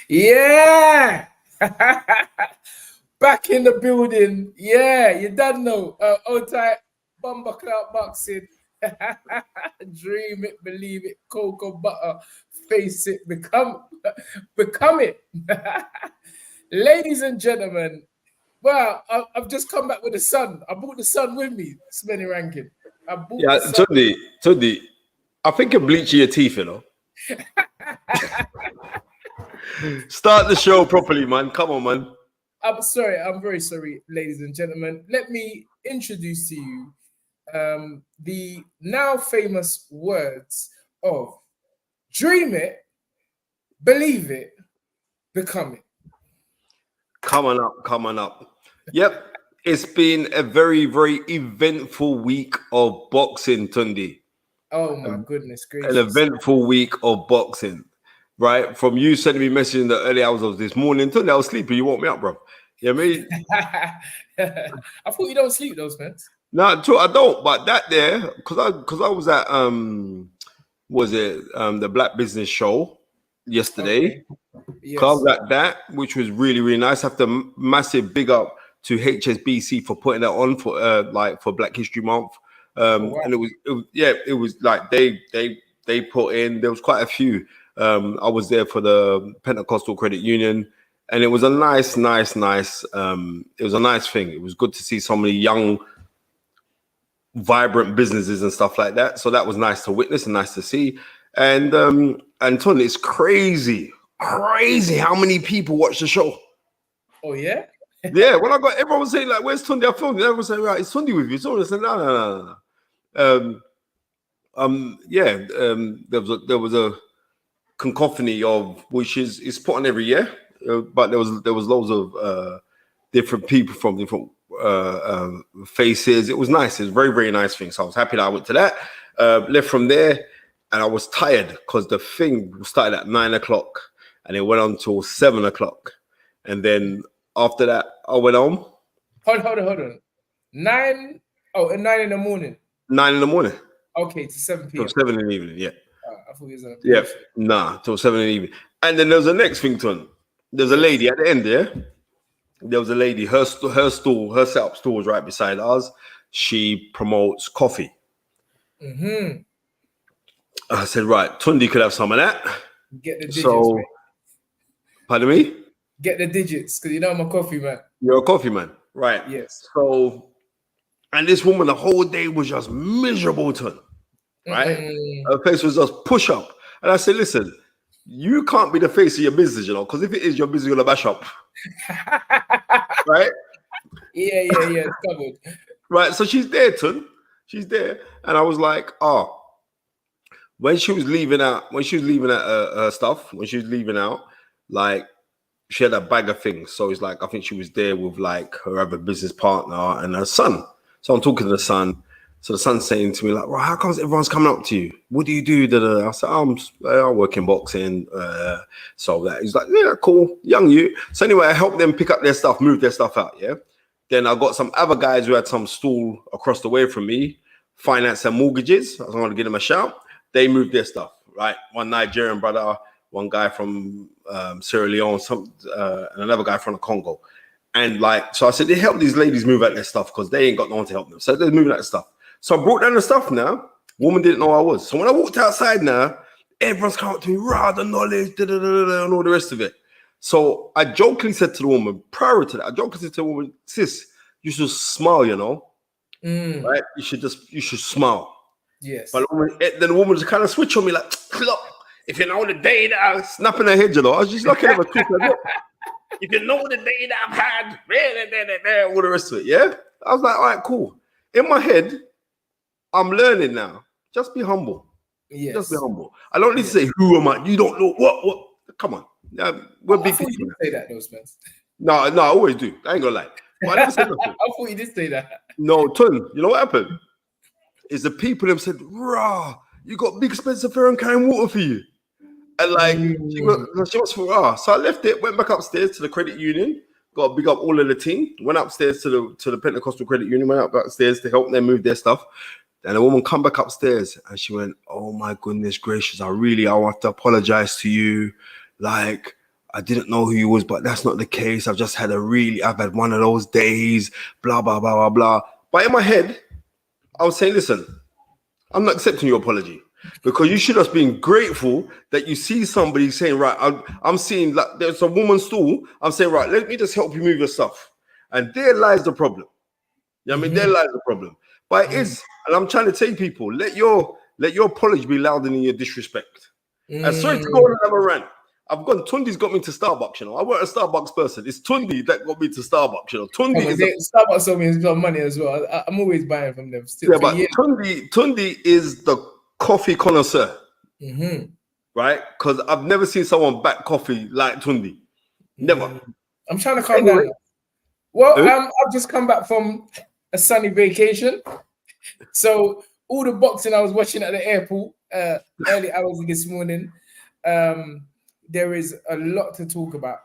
Yeah. Back in the building. Yeah, you don't know. Old type Bumper Clout Boxing. Dream it, believe it, cocoa butter, face it, become it. Ladies and gentlemen, well, I've just come back with the sun. I brought the sun with me, Smelly Rankin. I brought the sun. Tundi, I think you're bleaching your teeth, you know. Start the show properly, man. Come on, man. I'm sorry. I'm very sorry, ladies and gentlemen. Let me introduce to you the now famous words of dream it, believe it, become it. Coming up. Yep. It's been a very, very eventful week of boxing, Tundi. Oh my goodness gracious. An eventful week of boxing. Right? From you sending me messages in the early hours of this morning, Tundi, I was sleeping. You woke me up, bro. You know what I mean? I thought you don't sleep those, man. No, I don't. But that there, because I was at the Black Business Show yesterday. Okay. Yes. I was at that, which was really, really nice. I have to massive big up to HSBC for putting that on for Black History Month. Wow. And it was like they put in. There was quite a few. I was there for the Pentecostal Credit Union. And it was a nice. It was a nice thing. It was good to see so many young, vibrant businesses and stuff like that. So that was nice to witness and nice to see. And Tony, it's crazy how many people watch the show. Oh yeah. Yeah. When I got everyone was saying like, "Where's Tundi?" I filmed it. Everyone was saying, "Right, it's Tundi with you." So I said, "No." There was a cacophony of which is put on every year. But there was loads of different people from different faces. It was nice. It was a very, very nice thing. So I was happy that I went to that. Left from there, and I was tired because the thing started at 9 o'clock and it went on till 7 o'clock. And then after that, I went home. Hold on. 9 in the morning. 9 in the morning. Okay, to 7 p.m. Till 7 in the evening, yeah. I thought it was yeah, nah, till 7 in the evening. And then there was the next thing, Ton. There's a lady at the end there. There was a lady, her setup store was right beside ours. She promotes coffee. Mm-hmm. I said, right, Tundi could have some of that. Get the digits, mate. Pardon me? Get the digits, because you know I'm a coffee man. You're a coffee man, right? Yes. So, and this woman the whole day was just miserable, Ton, right? Her face was just push up. And I said, listen, you can't be the face of your business, you know, because if it is your business, you're going to bash up. Right? Yeah, it's covered. Right, so she's there, Ton. She's there. And I was like, when she was leaving out her stuff, when she was leaving out, like, she had a bag of things. So it's like, I think she was there with like her other business partner and her son. So I'm talking to the son. So the son's saying to me, like, well, how comes everyone's coming up to you? What do you do? I said, I work in boxing. So that he's like, yeah, cool, young you. So anyway, I helped them pick up their stuff, move their stuff out, yeah. Then I got some other guys who had some stall across the way from me, finance and mortgages. I was going to give them a shout. They moved their stuff, right? One Nigerian brother, one guy from Sierra Leone, and another guy from the Congo. And like, so I said, they help these ladies move out their stuff because they ain't got no one to help them. So they're moving out their stuff. So I brought down the stuff now. Woman didn't know who I was. So when I walked outside now, everyone's coming up to me, rah, the knowledge, and all the rest of it. So I jokingly said to the woman, prior to that, sis, you should smile, you know? Right? You should smile. Yes. But then the woman just kind of switched on me like, look, if you know the day that I was snapping her head, you know, I was just looking at her quick. If you know the day that I've had, all the rest of it, yeah? I was like, all right, cool. In my head, I'm learning now. Just be humble. Yes. Just be humble. I don't need to say, who am I? You don't know what. Come on. We're big people. I thought you did say that, those men. No, I always do. I ain't gonna lie. But I never said nothing. I thought you did say that. No, Ton, you know what happened? Is the people them said, rah, you got big Spencer Fair and carrying water for you. And like, she was for rah. So I left it, went back upstairs to the credit union, got to big up all of the team, went upstairs to the Pentecostal Credit Union, went up upstairs to help them move their stuff. And a woman come back upstairs and she went, oh my goodness gracious, I want to apologize to you. like, I didn't know who you was, but that's not the case. I've had one of those days, blah, blah, blah, blah, blah. But in my head, I was saying, listen, I'm not accepting your apology because you should have been grateful that you see somebody saying, right, I'm seeing like there's a woman's stool. I'm saying, right, let me just help you move your stuff. And there lies the problem. You know what I mean? There lies the problem. But it is, and I'm trying to tell people, let your apology be louder than your disrespect. And sorry to go on another rant. Tundi's got me to Starbucks, you know. I weren't a Starbucks person. It's Tundi that got me to Starbucks, you know. Starbucks told me he's got money as well. I'm always buying from them. Still, yeah, but Tundi is the coffee connoisseur, right? Because I've never seen someone back coffee like Tundi. Never. I'm trying to calm down. Well, I've just come back from a sunny vacation. So all the boxing I was watching at the airport early hours this morning, there is a lot to talk about.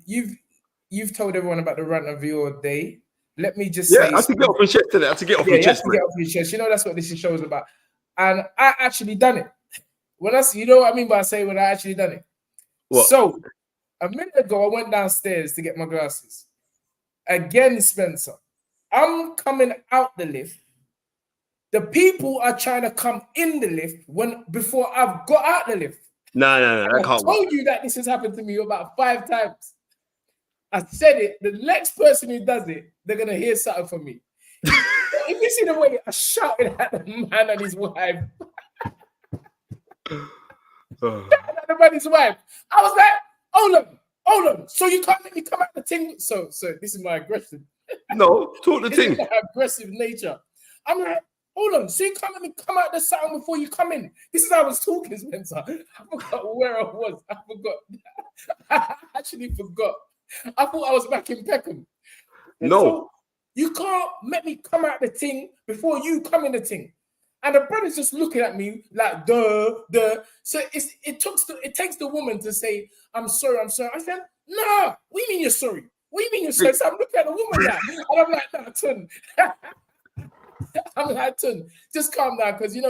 You've told everyone about the rant of your day. Let me just say, I have to get off your chest today. I have to get off your chest. Get off your chest. You know that's what this show is about. And I actually done it. You know what I mean by saying when I actually done it. What? So a minute ago, I went downstairs to get my glasses. Again, Spencer, I'm coming out the lift. The people are trying to come in the lift before I've got out the lift. No, I told you that this has happened to me about 5 times. I said it. The next person who does it, they're gonna hear something from me. If you see the way I shouted at the man and his wife, shouting at the man and his wife, I was like, hold on. So you can't let me come out the thing. So this is my aggression. No, talk the thing. My aggressive nature. I'm like, hold on. So you can't let me come out the sound before you come in. This is how I was talking, Spencer. I forgot where I was. I actually forgot. I thought I was back in Peckham. No. So you can't let me come out the thing before you come in the thing. And the brother's just looking at me like, duh. So it takes the woman to say, I'm sorry. I said, no, what do you mean you're sorry? What do you mean you're sorry? So I'm looking at the woman now, and I'm like, no, Tun. I'm like, Tun, just calm down, because you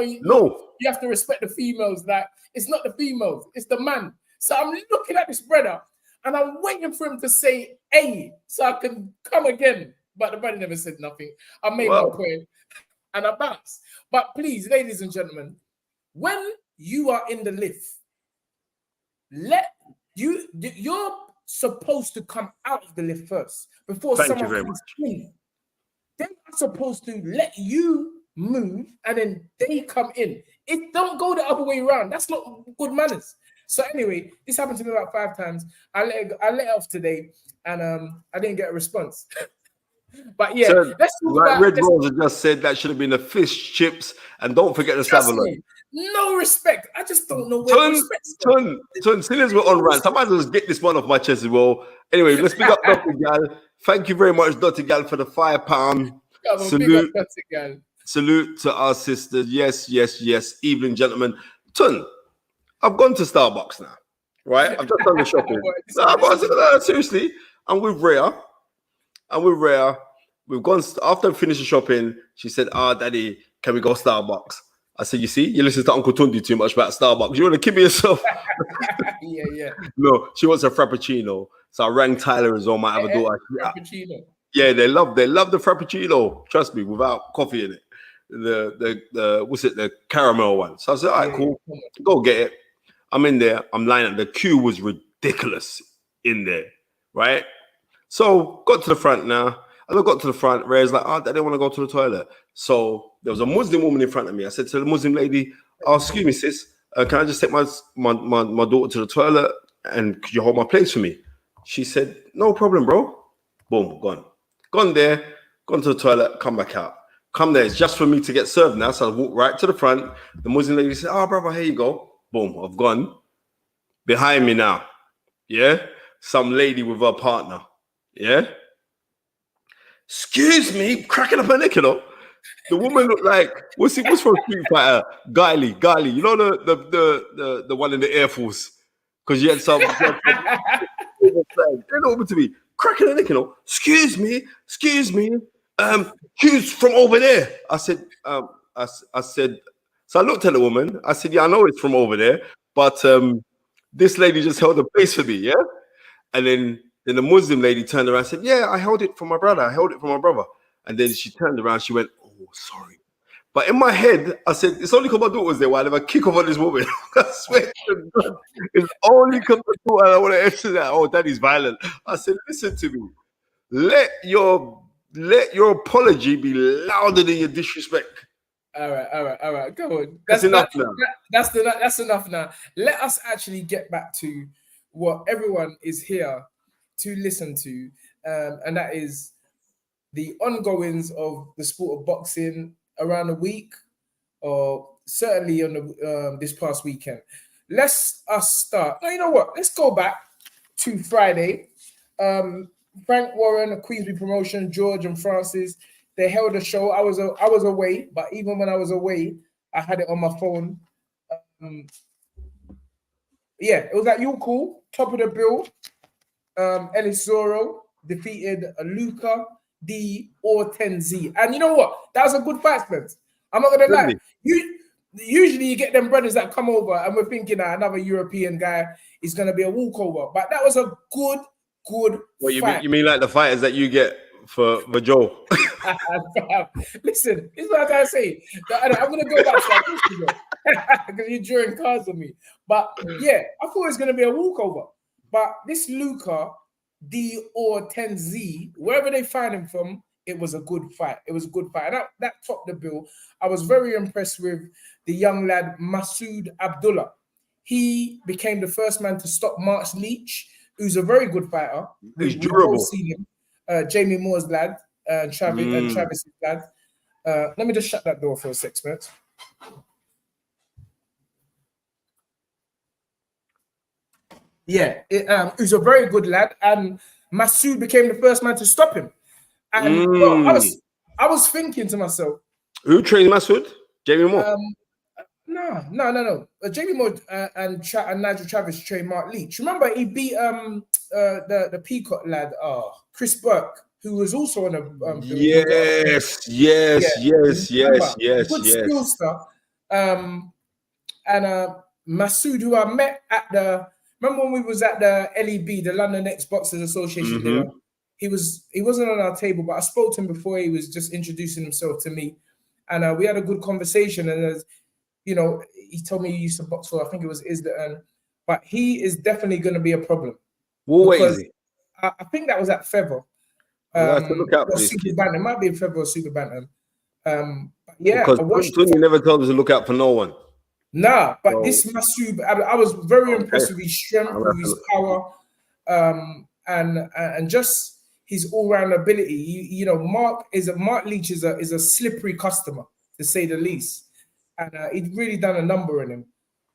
have to respect the females. Like, it's not the females, it's the man. So I'm looking at this brother, and I'm waiting for him to say, hey, so I can come again. But the brother never said nothing. I made my point, and I bounced. But please, ladies and gentlemen, when you are in the lift, you're supposed to come out of the lift first before someone comes in. They are supposed to let you move and then they come in. It don't go the other way around. That's not good manners. So anyway, this happened to me about 5 times. I let it off today, and I didn't get a response. But yeah, so, let's talk about Red Rose just said that should have been the fish chips, and don't forget the salad. No respect. I just don't know where respect. Tun, since we're on rant, I might as well get this one off my chest as well. Anyway, let's pick up Dr. Gal. Thank you very much, Dr. Gal, for the £5 salute. Big up, Dr. Gal. Salute to our sisters. Yes. Evening, gentlemen. Tun, I've gone to Starbucks now, right? I've just done the shopping. Seriously, I'm with Rhea. We've gone after I finished the shopping. She said, Daddy, can we go Starbucks? I said, you see, you listen to Uncle Tundi too much about Starbucks. You want to kill yourself? Yeah. No, she wants a Frappuccino. So I rang Tyler as well, my other daughter. Frappuccino. Yeah, they love the Frappuccino. Trust me, without coffee in it. The what's it? The caramel one. So I said, all right, cool. Go get it. I'm in there. I'm lining up. The queue was ridiculous in there, right? So got to the front now. As I got to the front, Ray's like, I didn't want to go to the toilet. So there was a Muslim woman in front of me. I said to the Muslim lady, excuse me, sis, can I just take my daughter to the toilet, and could you hold my place for me? She said, no problem, bro. Boom, gone there, gone to the toilet, come back out. Come there, it's just for me to get served now. So I walk right to the front. The Muslim lady said, brother, here you go. Boom, I've gone. Behind me now, yeah? Some lady with her partner, yeah? Excuse me, cracking up her neck, you know. The woman looked like what's from Street Fighter? Guile. You know the one in the Air Force, because you had some. They over to me, cracking her neck, you know. Excuse me. Who's from over there? I said. I said. So I looked at the woman. I said, yeah, I know it's from over there, but This lady just held the place for me, yeah? And then the Muslim lady turned around and said, yeah, I held it for my brother. I held it for my brother. And then she turned around, she went, oh, sorry. But in my head, I said, it's only because my daughter was there. Why I never kick off on this woman? I swear to God, it's only because my daughter, I want to answer that. Oh, daddy's violent. I said, listen to me. Let your apology be louder than your disrespect. All right. Go on. That's enough now. That's enough now. Let us actually get back to what everyone is here to listen to, and that is the ongoings of the sport of boxing around the week, or certainly on the this past weekend. Let's start. No, you know what? Let's go back to Friday. Frank Warren, a Queensbury promotion, George and Francis, they held a show. I was away, but even when I was away, I had it on my phone. It was at You Cool, top of the bill. Elisoro defeated Luca D or 10Z. And you know what? That was a good fight, Spence. I'm not gonna lie. Usually you get them brothers that come over and we're thinking that another European guy is gonna be a walkover. But that was a good fight. You mean like the fighters that you get for Joe? Listen, this is what I gotta say. I'm gonna go back to that because you're drawing cards on me. But yeah, I thought it was gonna be a walkover. But this Luca D or 10Z, wherever they find him from, it was a good fight. It was a good fight. And that topped the bill. I was very impressed with the young lad Masood Abdullah. He became the first man to stop Mark Leach, who's a very good fighter. He's durable. Seen him. Jamie Moore's lad, Travis's lad. Let me just shut that door for 6 minutes. Yeah, he's a very good lad, and Masood became the first man to stop him. And I was thinking to myself, who trained Masood? Jamie Moore. No. Jamie Moore and Nigel Travis trained Mark Leach. Remember, he beat the Peacock lad, Chris Burke, who was also on a yes. Good skill stuff. And Masood, who I met at the. Remember when we was at the LEB, the London Ex Boxers Association dinner? He wasn't on our table, but I spoke to him before he was just introducing himself to me, and we had a good conversation. And he told me he used to box for, I think it was Isla, but he is definitely going to be a problem. What weight is he? I think that was at Feather. Look out for this Super Bantam. It might be Feather or Super Bantam. Because Tony never told us to look out for no one. Nah, but this Masood, I was very impressed with his strength, with his power, and just his all-round ability. Mark Leach is a slippery customer, to say the least, and he'd really done a number in him.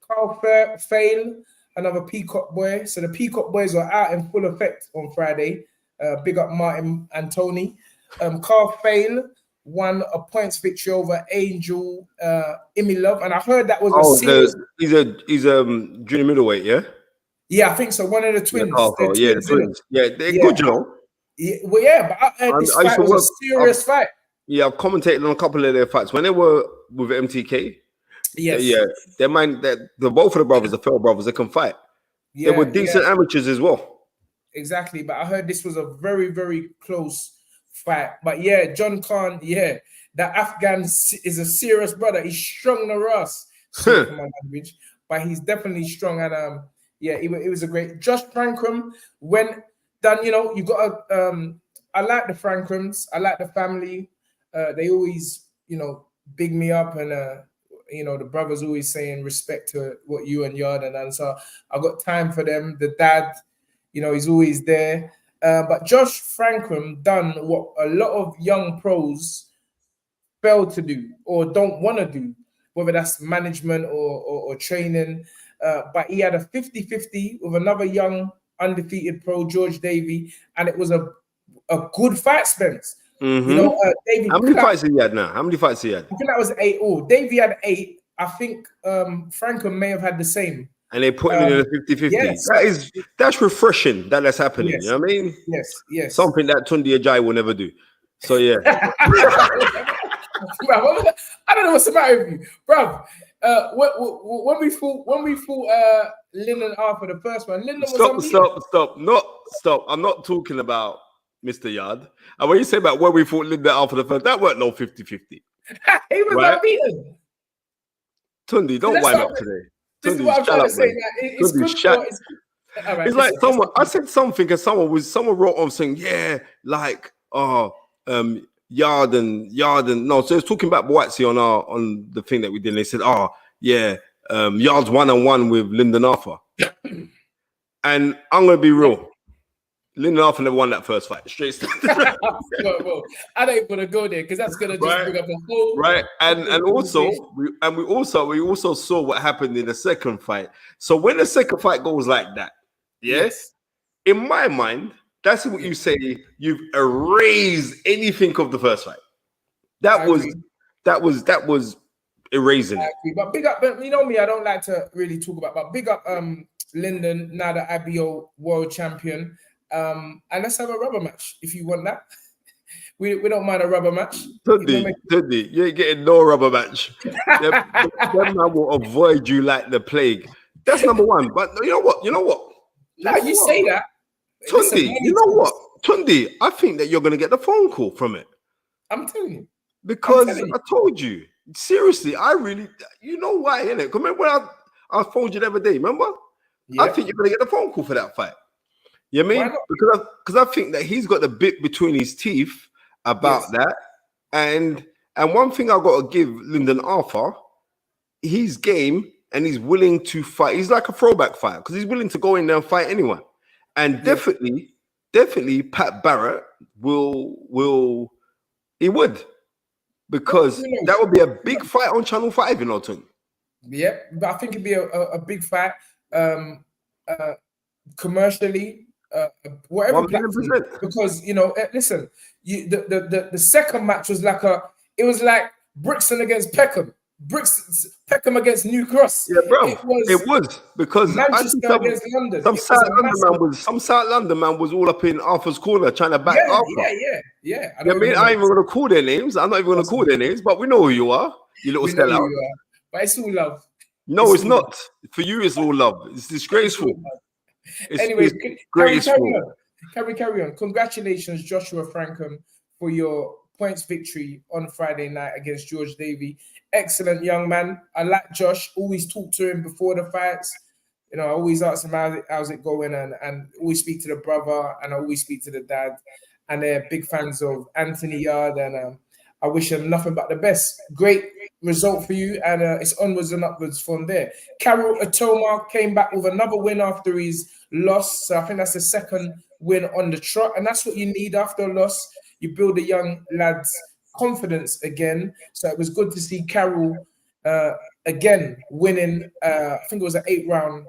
Carl Fail, another Peacock boy. So the Peacock boys were out in full effect on Friday. Big up Martin and Tony. Carl Fail won a points victory over Angel Imilov, and I heard that was a serious. He's a junior middleweight, yeah. Yeah, I think so. One of the twins. The twins. Yeah, they're good, you know. Yeah, but I heard this fight was a serious fight. Yeah, I've commentated on a couple of their fights when they were with MTK. Yes. Yeah, the both of the brothers, the Fell brothers, they can fight. They were decent amateurs as well. Exactly, but I heard this was a very, very close fight. But yeah, John Khan, the Afghan is a serious brother. He's strong the Ross, for my language, but he's definitely strong. And it was a great. Josh Frankram went done. You got I like the Frankrams. I like the family. They always, big me up, and the brothers always saying respect to what you and Yard and so I got time for them. The dad, he's always there. But Josh Frankram done what a lot of young pros fail to do or don't want to do, whether that's management or training. But he had a 50-50 with another young undefeated pro, George Davey, and it was a good fight, Spence. Davey, how many fights he had now? How many fights he had? I think that was 8 all. Davey had 8. I think Frankram may have had the same. And they put him in a 50-50. Yes. That's refreshing that's happening. Yes. You know what I mean? Yes. Something that Tundi Ajayi will never do. So yeah. I don't know what's the matter with you, bro. when we fought Lyndon Arthur the first one, Lyndon was unbeaten. Stop. I'm not talking about Mr. Yard. And when you say about when we fought Lyndon Arthur the first, that weren't no 50-50. He was right? unbeaten. Tundi, don't wind up today. This is what I'm trying to say. It's good for. It's like someone. I said something, and someone wrote on saying, "Yeah, like Yard and no." So it's talking about Boatsy on the thing that we did. And they said, "Oh, yeah, Yard's 1-on-1 with Lyndon Arthur." And I'm gonna be real. Lyndon Arthur never won that first fight. Straight. Well, I don't even want to go there because that's gonna just bring up a whole right. And also we also saw what happened in the second fight. So when the second fight goes like that, yes, in my mind, that's what you say. You've erased anything of the first fight. That was erasing it. But big up, you know me, I don't like to really talk about, but big up Lyndon, now the IBO world champion. And let's have a rubber match if you want that. We don't mind a rubber match. Tundi, you ain't getting no rubber match. Them man will avoid you like the plague. That's number one. But you know what? Now you say that. Tundi, you know what? Tundi, I think that you're going to get the phone call from it. I'm telling you. Because I told you. Seriously, you know why, innit? Remember when I phoned you the other day, remember? Yeah. I think you're going to get the phone call for that fight. You know what I mean? Because I think that he's got the bit between his teeth about that. And one thing I've got to give Lyndon Arthur, he's game and he's willing to fight. He's like a throwback fighter because he's willing to go in there and fight anyone. And definitely Pat Barrett will he would. Because that would be a big fight on Channel 5, you know, Tony. Yeah, but I think it'd be a big fight commercially. Whatever platform, because listen, the second match was it was like Brixton against Peckham, Peckham against New Cross. Yeah, bro, it was because Manchester against London. Some South London man was all up in Arthur's corner trying to back Arthur. Yeah. I mean, I ain't even gonna call their names. I'm not even gonna call their names, but we know who you are. You little sellout. But it's all love. No, it's not. For you, it's all love. It's disgraceful. Anyway, can we carry on? Congratulations, Joshua Frankham, for your points victory on Friday night against George Davey. Excellent young man. I like Josh. Always talk to him before the fights. I always ask him how's it going, and always speak to the brother, and I always speak to the dad. And they're big fans of Anthony Yard, and I wish him nothing but the best. Great result for you, and it's onwards and upwards from there. Carol Atoma came back with another win after his loss. So I think that's the second win on the trot, and that's what you need after a loss. You build the young lads' confidence again. So it was good to see Carol again winning. I think it was an 8-round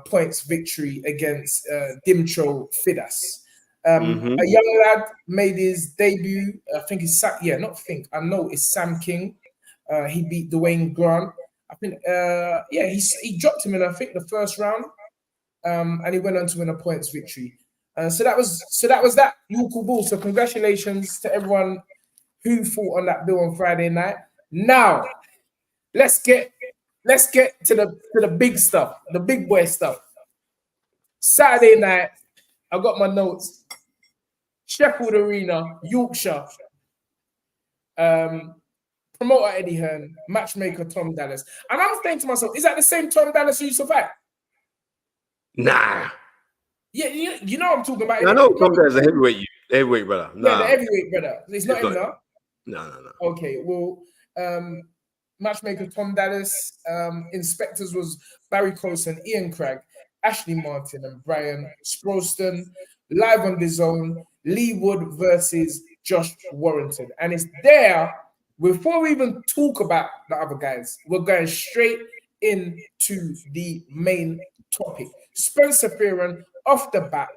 points victory against Dimtro Fidas. A young lad made his debut. I think I know it's Sam King. He beat Dwayne Grant. I think he dropped him in the first round. And he went on to win a points victory. So that was that local ball. So congratulations to everyone who fought on that bill on Friday night. Now let's get to the big stuff, the big boy stuff. Saturday night, I got my notes. Sheffield Arena, Yorkshire. Promoter Eddie Hearn, matchmaker Tom Dallas. And I'm thinking to myself, is that the same Tom Dallas who used to fight? Nah. Yeah, you know what I'm talking about. I know Tom Dallas is a heavyweight brother. Nah. Yeah, the heavyweight brother. It's not him now? No. Okay, well, matchmaker Tom Dallas. Inspectors was Barry Colson, Ian Cragg, Ashley Martin, and Brian Sproston. Live on the zone, Lee Wood versus Josh Warrington. And it's there, before we even talk about the other guys, we're going straight into the main topic. Spencer Fearon off the back.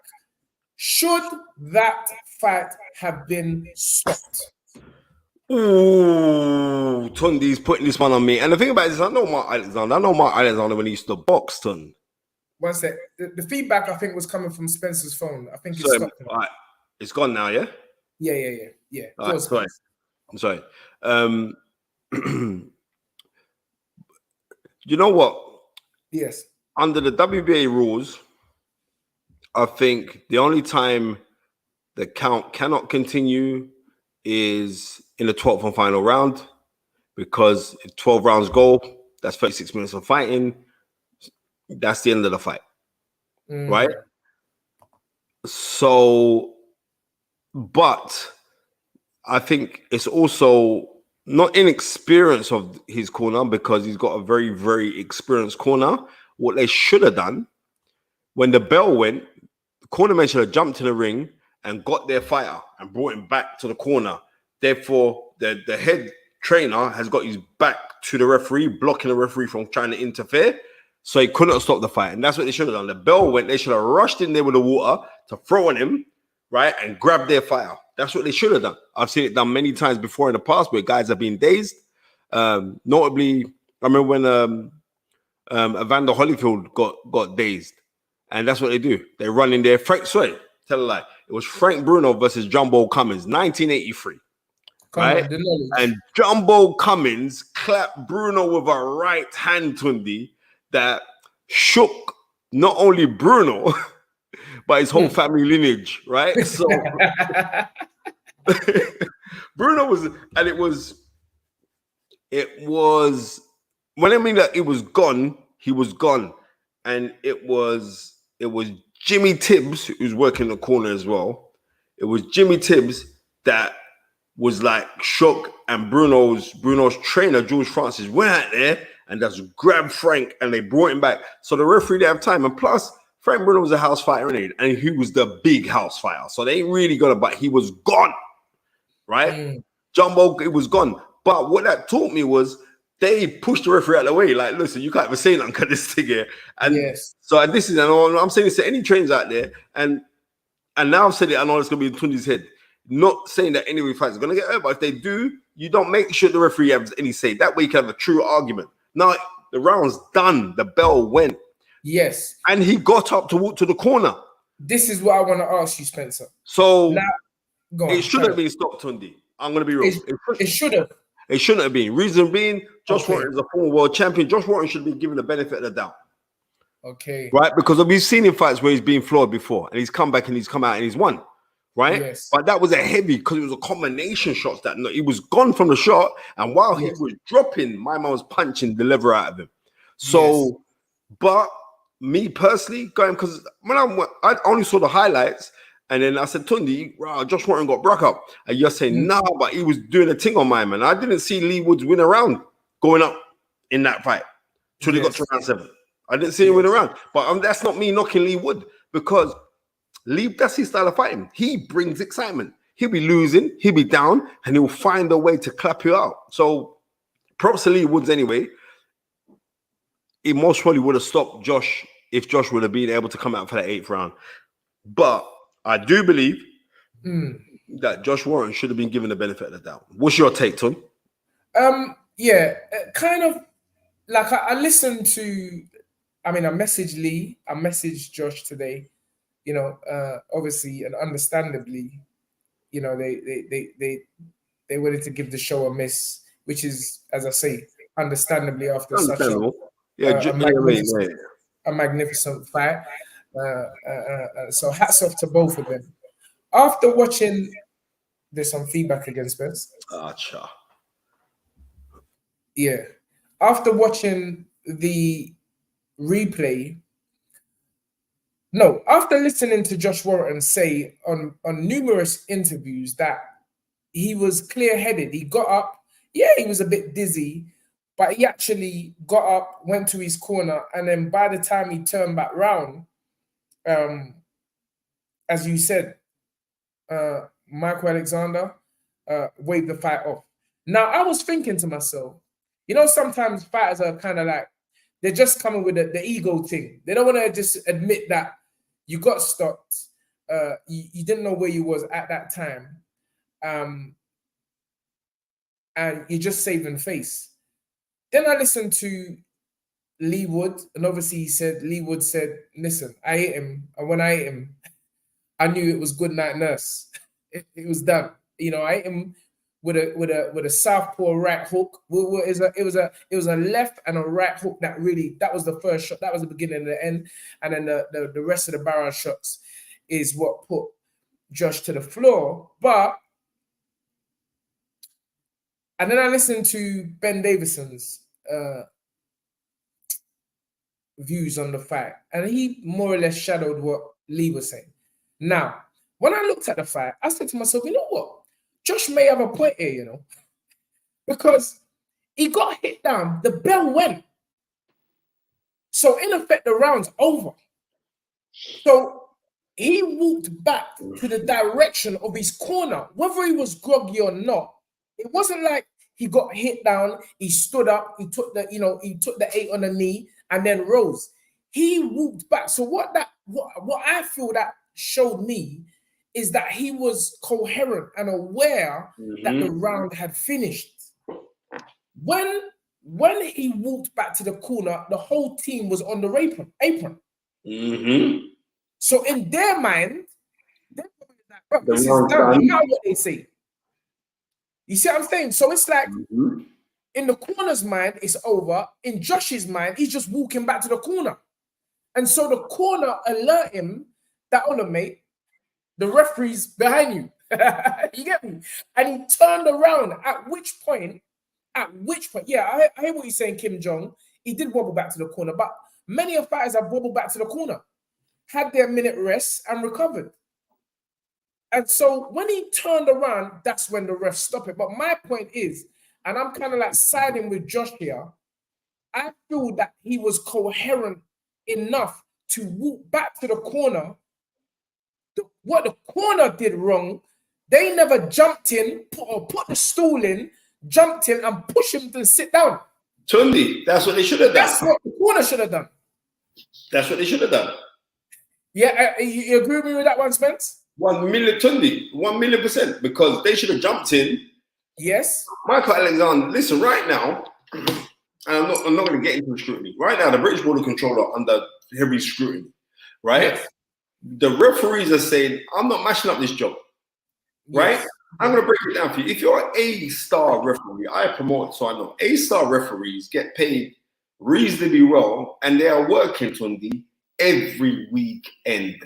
Should that fight have been stopped? Ooh, Tundi's putting this one on me. And the thing about it is, I know Mark Alexander when he used to box, Tund. One sec. The feedback, I think, was coming from Spencer's phone. I think it's stopped. All right. It's gone now, yeah? Yeah. All right, sorry. I'm sorry. You know what? Yes. Under the WBA rules, I think the only time the count cannot continue is in the 12th and final round, because if 12 rounds go, that's 36 minutes of fighting. That's the end of the fight, right? So, but I think it's also not inexperience of his corner, because he's got a very, very experienced corner. What they should have done when the bell went, the cornerman should have jumped to the ring and got their fighter and brought him back to the corner. Therefore, the head trainer has got his back to the referee, blocking the referee from trying to interfere. So he couldn't stop the fight. And that's what they should have done. The bell went, they should have rushed in there with the water to throw on him, right? And grab their fighter. That's what they should have done. I've seen it done many times before in the past where guys have been dazed. Notably, I remember when Evander Holyfield got dazed. And that's what they do. They run in there. Tell a lie. It was Frank Bruno versus Jumbo Cummins, 1983. Right? And Jumbo Cummins clapped Bruno with a right hand, Tundi, that shook not only Bruno, but his whole family lineage, right? So Bruno was, and it was, when I mean that it was gone, he was gone. And it was Jimmy Tibbs, who's working the corner as well. It was Jimmy Tibbs that was like shook, and Bruno's trainer, George Francis, went out there and just grabbed Frank and they brought him back. So the referee didn't have time. And plus, Frank Bruno was a house fighter, and he was the big house fighter. So they ain't really gonna, but he was gone, right? Jumbo, it was gone. But what that taught me was they pushed the referee out of the way. Like, listen, you can't even say nothing because this thing here. And so this is, and I'm saying this to any trainers out there, and now I've said it, I know it's gonna be in Tundi's head. Not saying that any fighter is gonna get hurt, but if they do, you don't make sure the referee has any say. That way you can have a true argument. Now the round's done, the bell went. Yes. And he got up to walk to the corner. This is what I want to ask you, Spencer. So now, it should have been stopped, Tundi. I'm going to be real. It should have. It shouldn't have been. Reason being, Josh Warrington is a former world champion. Josh Warrington should be given the benefit of the doubt. Okay. Right? Because we've seen in fights where he's been flawed before, and he's come back and he's come out and he's won. Right? Yes. But that was a heavy, because it was a combination shots that he was gone from the shot, and while he was dropping, my man was punching the lever out of him. So, but me personally, going, because when I only saw the highlights, and then I said, Tundi, wow, Josh Warrington got broke up. And you're saying, no, but he was doing a thing on my man. I didn't see Lee Woods win a round going up in that fight till they got to round 7. I didn't see him win a round. But that's not me knocking Lee Wood, because Lee, that's his style of fighting. He brings excitement. He'll be losing, he'll be down, and he'll find a way to clap you out. So props to Lee Woods anyway. It most probably would have stopped Josh if Josh would have been able to come out for that 8th round. But I do believe that Josh Warrington should have been given the benefit of the doubt. What's your take, Tom? Yeah, kind of like I listened to, I messaged Lee, I messaged Josh today, obviously and understandably, they wanted to give the show a miss, which is, as I say, understandably after such a magnificent fight. So hats off to both of them. After watching, there's some feedback against Spence. Yeah. After watching the replay, after listening to Josh Warrington say on numerous interviews that he was clear-headed, he got up, he was a bit dizzy, but he actually got up, went to his corner, and then by the time he turned back round, as you said, Michael Alexander waved the fight off. Now, I was thinking to myself, sometimes fighters are kind of like, they're just coming with the ego thing. They don't want to just admit that you got stopped. You didn't know where you was at that time. And you're just saving face. Then I listened to Lee Wood, and obviously Lee Wood said, listen, I hit him. And when I hit him, I knew it was good night nurse. It was done. I hit him with a southpaw right hook. It was a left and a right hook that was the first shot. That was the beginning and the end, and then the rest of the barrel shots is what put Josh to the floor. And then I listened to Ben Davison's views on the fight, and he more or less shadowed what Lee was saying. Now, when I looked at the fight, I said to myself, you know what? Josh may have a point here, because he got hit down, the bell went. So in effect, the round's over. So he walked back to the direction of his corner, whether he was groggy or not. It wasn't like he got hit down, he stood up, he took the 8 on the knee and then rose. He walked back. So what I feel that showed me is that he was coherent and aware that the round had finished. When he walked back to the corner, the whole team was on the apron. So in their mind, they're like, this is done. Now what they say. You see what I'm saying? So it's like in the corner's mind, it's over. In Josh's mind, he's just walking back to the corner. And so the corner alert him that, hold on, mate, the referee's behind you. You get me? And he turned around, at which point, yeah, I hear what you're saying, Kim Jong. He did wobble back to the corner, but many of fighters have wobbled back to the corner, had their minute rest and recovered. And so when he turned around, that's when the ref stopped it. But my point is, and I'm kind of like siding with Josh here, I feel that he was coherent enough to walk back to the corner. What the corner did wrong, they never jumped in, put the stool in, jumped in and pushed him to sit down. Tundi, that's what they should have done. That's what the corner should have done. That's what they should have done. Yeah, you agree with me with that one, Spence? 1 million, Tundi, 1,000,000%, because they should have jumped in. Yes. Michael Alexander, listen, right now, and I'm not going to get into the scrutiny. Right now, the British Border Controller are under heavy scrutiny, right? Yes. The referees are saying, I'm not mashing up this job, right? Yes. I'm going to break it down for you. If you're an A-star referee, I promote, so I know A-star referees get paid reasonably well, and they are working, Tundi, every weekend,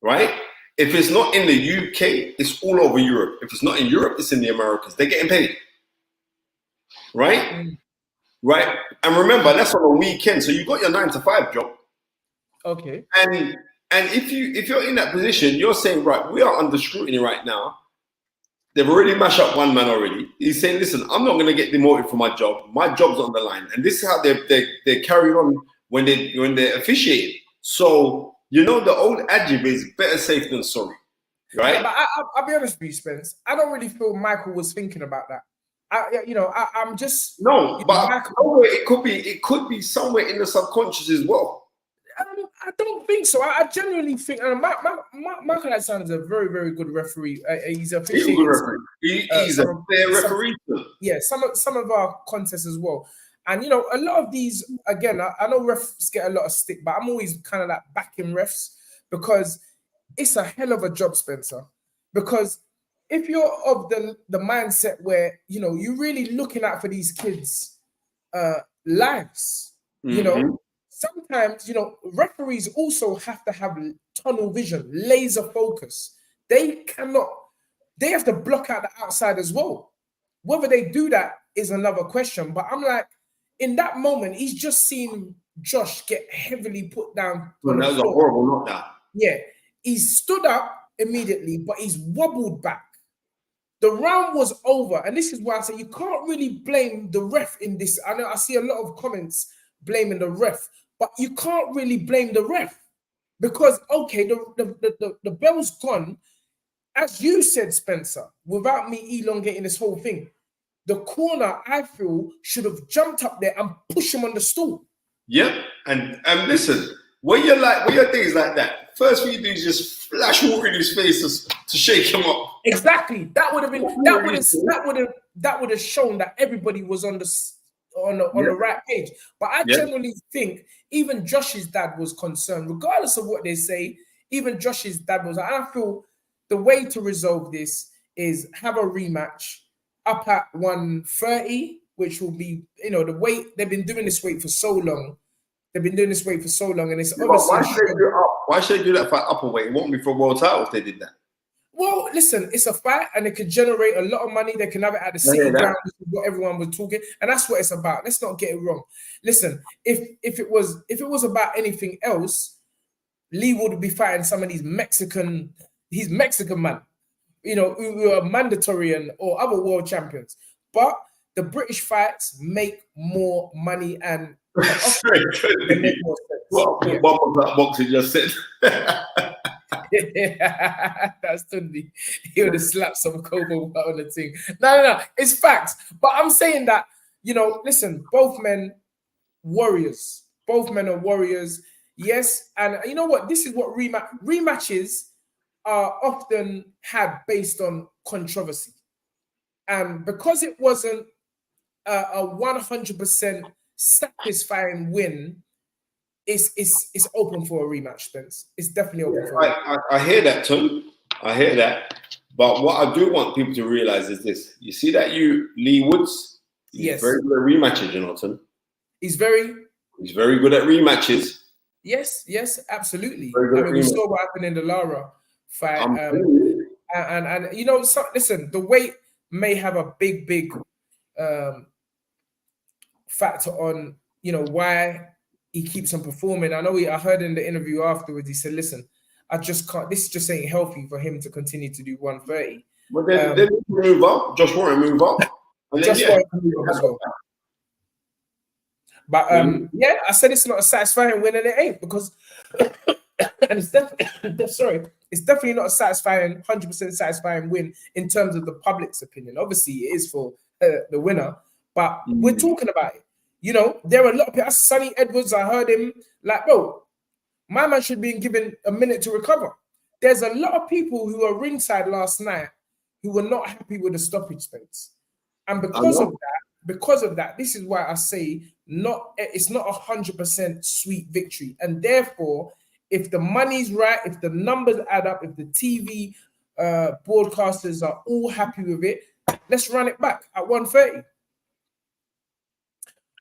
right? If it's not in the UK, it's all over Europe. If it's not in Europe, it's in the Americas. They're getting paid, right? Right? And remember, that's on a weekend, so you got your 9 to 5 job. Okay. And if you're in that position, you're saying, right, we are under scrutiny right now. They've already mashed up one man already. He's saying, listen, I'm not going to get demoted for my job. My job's on the line. And this is how they're carrying on when they're officiating. So, the old adage is better safe than sorry, right? Yeah, but I'll be honest with you, Spence. I don't really feel Michael was thinking about that. I'm just... No, but Michael, it could be somewhere in the subconscious as well. I don't think so. I genuinely think Michael Alexander is a very, very good referee. He's a good referee. He's a fair referee. Yeah, some of our contests as well. And a lot of these, again, I know refs get a lot of stick, but I'm always kind of like backing refs because it's a hell of a job, Spencer. Because if you're of the mindset where you're really looking out for these kids' lives, sometimes, referees also have to have tunnel vision, laser focus. They have to block out the outside as well. Whether they do that is another question. But I'm like, in that moment, he's just seen Josh get heavily put down. That was a horrible knockdown. Yeah. He stood up immediately, but he's wobbled back. The round was over. And this is why I say you can't really blame the ref in this. I know I see a lot of comments blaming the ref. But you can't really blame the ref because, okay, the bell's gone. As you said, Spencer, without me elongating this whole thing, the corner, I feel, should have jumped up there and pushed him on the stool. Yep. And listen, when you're things like that, first thing you do is just flash water in his face to shake him up. Exactly. That would have shown that everybody was on the right page. But I generally think even Josh's dad was concerned, regardless of what they say. Even Josh's dad was. I feel the way to resolve this is have a rematch. up at 130, which will be, you know, the weight. They've been doing this weight for so long. They've been doing this weight for so long, and it's obviously. Why should they do it up? Why should they do that for upper weight? It won't be for world title if they did that. Well, listen, it's a fight, and it could generate a lot of money. They can have it at the city ground, which is what everyone was talking, and that's what it's about. Let's not get it wrong. Listen, if it was about anything else, Lee would be fighting some of these Mexican man, you know, who are mandatory or other world champions. But the British fights make more money and make more sense. What boxing just said. That's Tundi. He would have slapped some cocoa on the thing. No. It's facts. But I'm saying that, you know, listen, both men warriors. Both men are warriors. Yes. And you know what? This is what rematches are often had based on controversy. And because it wasn't a 100% satisfying win, it's open for a rematch, Spence. It's definitely open for a rematch. I hear that, Tom. I hear that. But what I do want people to realize is this. You see that Lee Woods? He's very good at rematches, you know, Tom. He's very good at rematches. Yes, absolutely. I mean, we saw what happened in the Lara fight. And you know, listen, the weight may have a big factor on, you know, why he keeps on performing. I heard in the interview afterwards, he said, listen, I just can't, this just ain't healthy for him to continue to do 130. But then move up. Josh Warrington move up. Josh Warrington move up as well. But yeah, I said it's not a satisfying win, and it ain't, because and it's definitely not a satisfying, 100% satisfying win in terms of the public's opinion. Obviously, it is for the winner, but we're talking about it. You know, there are a lot of people. Sonny Edwards, I heard him like, bro, my man should be given a minute to recover. There's a lot of people who were ringside last night who were not happy with the stoppage space. And because of that, this is why I say it's not 100% sweet victory. And therefore, if the money's right, if the numbers add up, if the TV broadcasters are all happy with it, let's run it back at 130.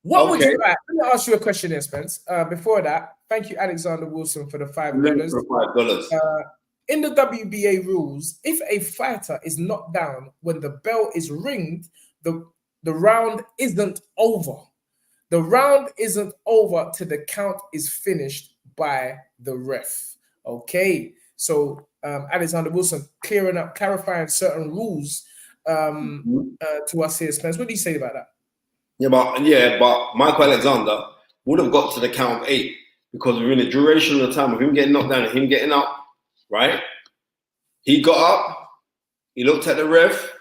What would you like? Let me ask you a question here, Spence. Before that, thank you, Alexander Wilson, for the $5. In the WBA rules, if a fighter is knocked down when the bell is ringed, the round isn't over. The round isn't over till the count is finished by the ref. Okay, so Alexander Wilson clarifying certain rules to us here, Spence. What do you say about that? Yeah, but Michael Alexander would have got to the count of 8 because within the duration of the time of him getting knocked down and him getting up, right? He got up, he looked at the ref,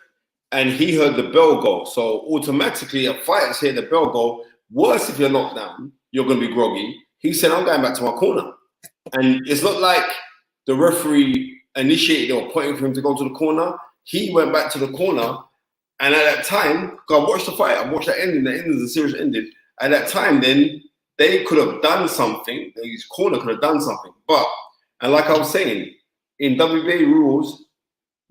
and he heard the bell go. So automatically, a fighter's hear the bell go. Worse if you're knocked down, you're going to be groggy. He said, I'm going back to my corner. And it's not like the referee initiated or pointing for him to go to the corner. He went back to the corner. And at that time, because I watched the fight, I watched that ending, the ending of the series ended. At that time, then, they could have done something. His corner could have done something. But, and like I was saying, in WBA rules,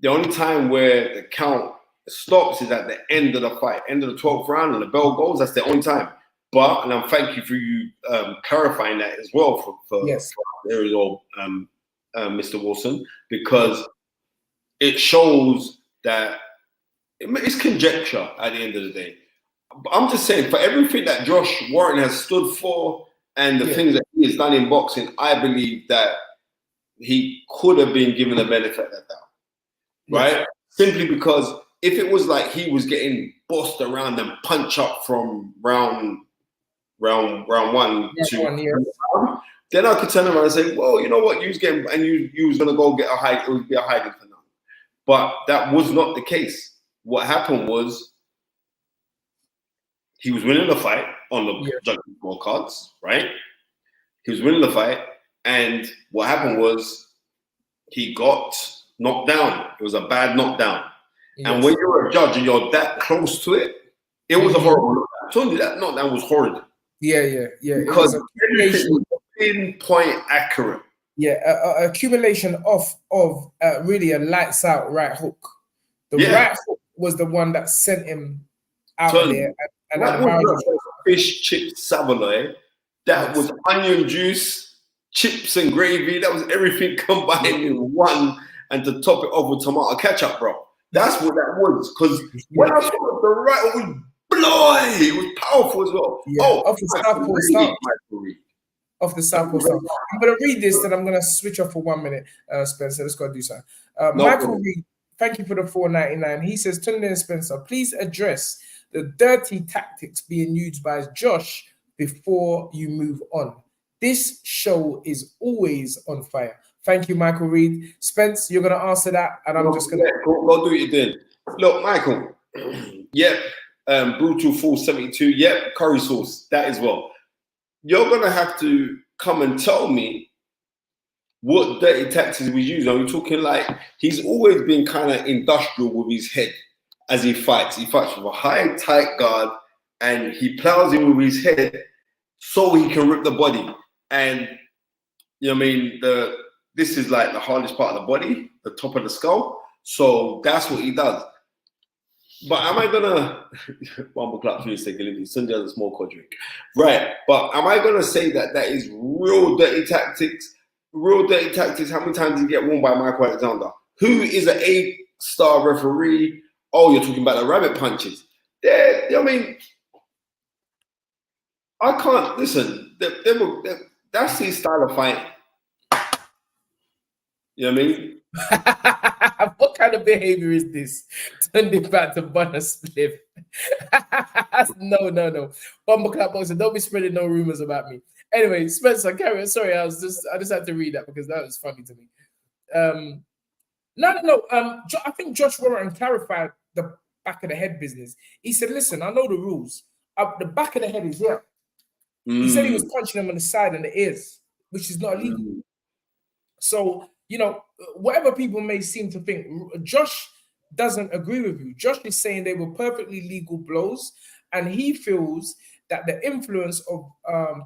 the only time where the count stops is at the end of the fight, end of the 12th round, and the bell goes. That's the only time. But, and I'm thank you for you clarifying that as well for Mr. Wilson, because it shows that it's conjecture at the end of the day. I'm just saying, for everything that Josh Warrington has stood for and the things that he has done in boxing, I believe that he could have been given the benefit of that doubt, right? Simply because if it was like he was getting bossed around and punch up from round one then I could turn around and say, well, you know what, you was getting, and you was gonna go get a high, it would be a hiding for now. But that was not the case. What happened was he was winning the fight on the judging scorecards, right? He was winning the fight, and what happened was he got knocked down. It was a bad knockdown. Yes. And when you're a judge and you're that close to it, it was a horrible knockdown. Tony, that knockdown was horrid. Yeah. Because everything was pinpoint accurate. Yeah, accumulation of really a lights out right hook. The was the one that sent him out of there. And that was fish chip saveloy. That was onion juice, chips and gravy. That was everything combined in one, and to top it off with tomato ketchup, bro. That's what that was. Because when I saw the right, it was bloody. It was powerful as well. Yeah. Off the Southport start. Off the Southport start. I'm going to read this, and I'm going to switch off for 1 minute, Spencer. Let's go do something. Michael Reed, thank you for the $4.99. He says, Tunde and Spencer, please address the dirty tactics being used by Josh before you move on. This show is always on fire. Thank you, Michael Reed. Spence, you're going to answer that, and I'm just going to... Go do what you did. Look, Michael, yep, Brutal Force 72, yep, curry sauce, that as well. You're going to have to come and tell me what dirty tactics he was using. Are we talking like he's always been kind of industrial with his head as he fights? He fights with a high, tight guard, and he plows in with his head so he can rip the body. And, you know what I mean, this is like the hardest part of the body, the top of the skull. So that's what he does. But am I gonna one more clap for you, Sunday has a small cold drink, right? But am I gonna say that is real dirty tactics? Real dirty tactics. How many times did he get won by Michael Alexander, who is an 8-star referee? Oh, you're talking about the rabbit punches. I mean, I can't listen. That's his style of fighting. You know what I mean? What kind of behavior is this? Turn it back to butter spliff. No. Bumble clap boxer, don't be spreading no rumors about me. Anyway, Spencer, carry on. Sorry, I just had to read that because that was funny to me. No. I think Josh Warrington clarified the back of the head business. He said, listen, I know the rules. The back of the head is here. He said he was punching him on the side and the ears, which is not illegal. So, you know, whatever people may seem to think, Josh doesn't agree with you. Josh is saying they were perfectly legal blows, and he feels that the influence of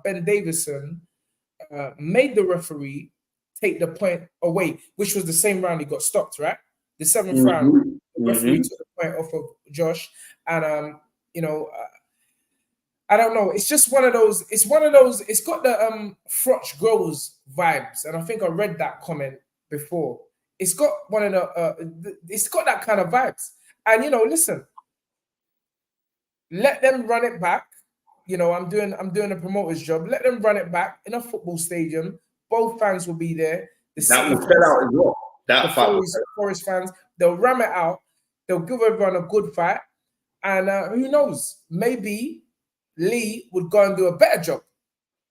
Ben Davison made the referee take the point away, which was the same round he got stopped, right? The seventh round, the referee took the point off of Josh, and you know, I don't know. It's just one of those. It's one of those. It's got the Froch Grows vibes, and I think I read that comment before. It's got one of the. It's got that kind of vibes, and you know, listen. Let them run it back. You know, I'm doing a promoter's job. Let them run it back in a football stadium. Both fans will be there. That will sell out as well. The Forest fans, they'll ram it out. They'll give everyone a good fight, and who knows? Maybe Lee would go and do a better job.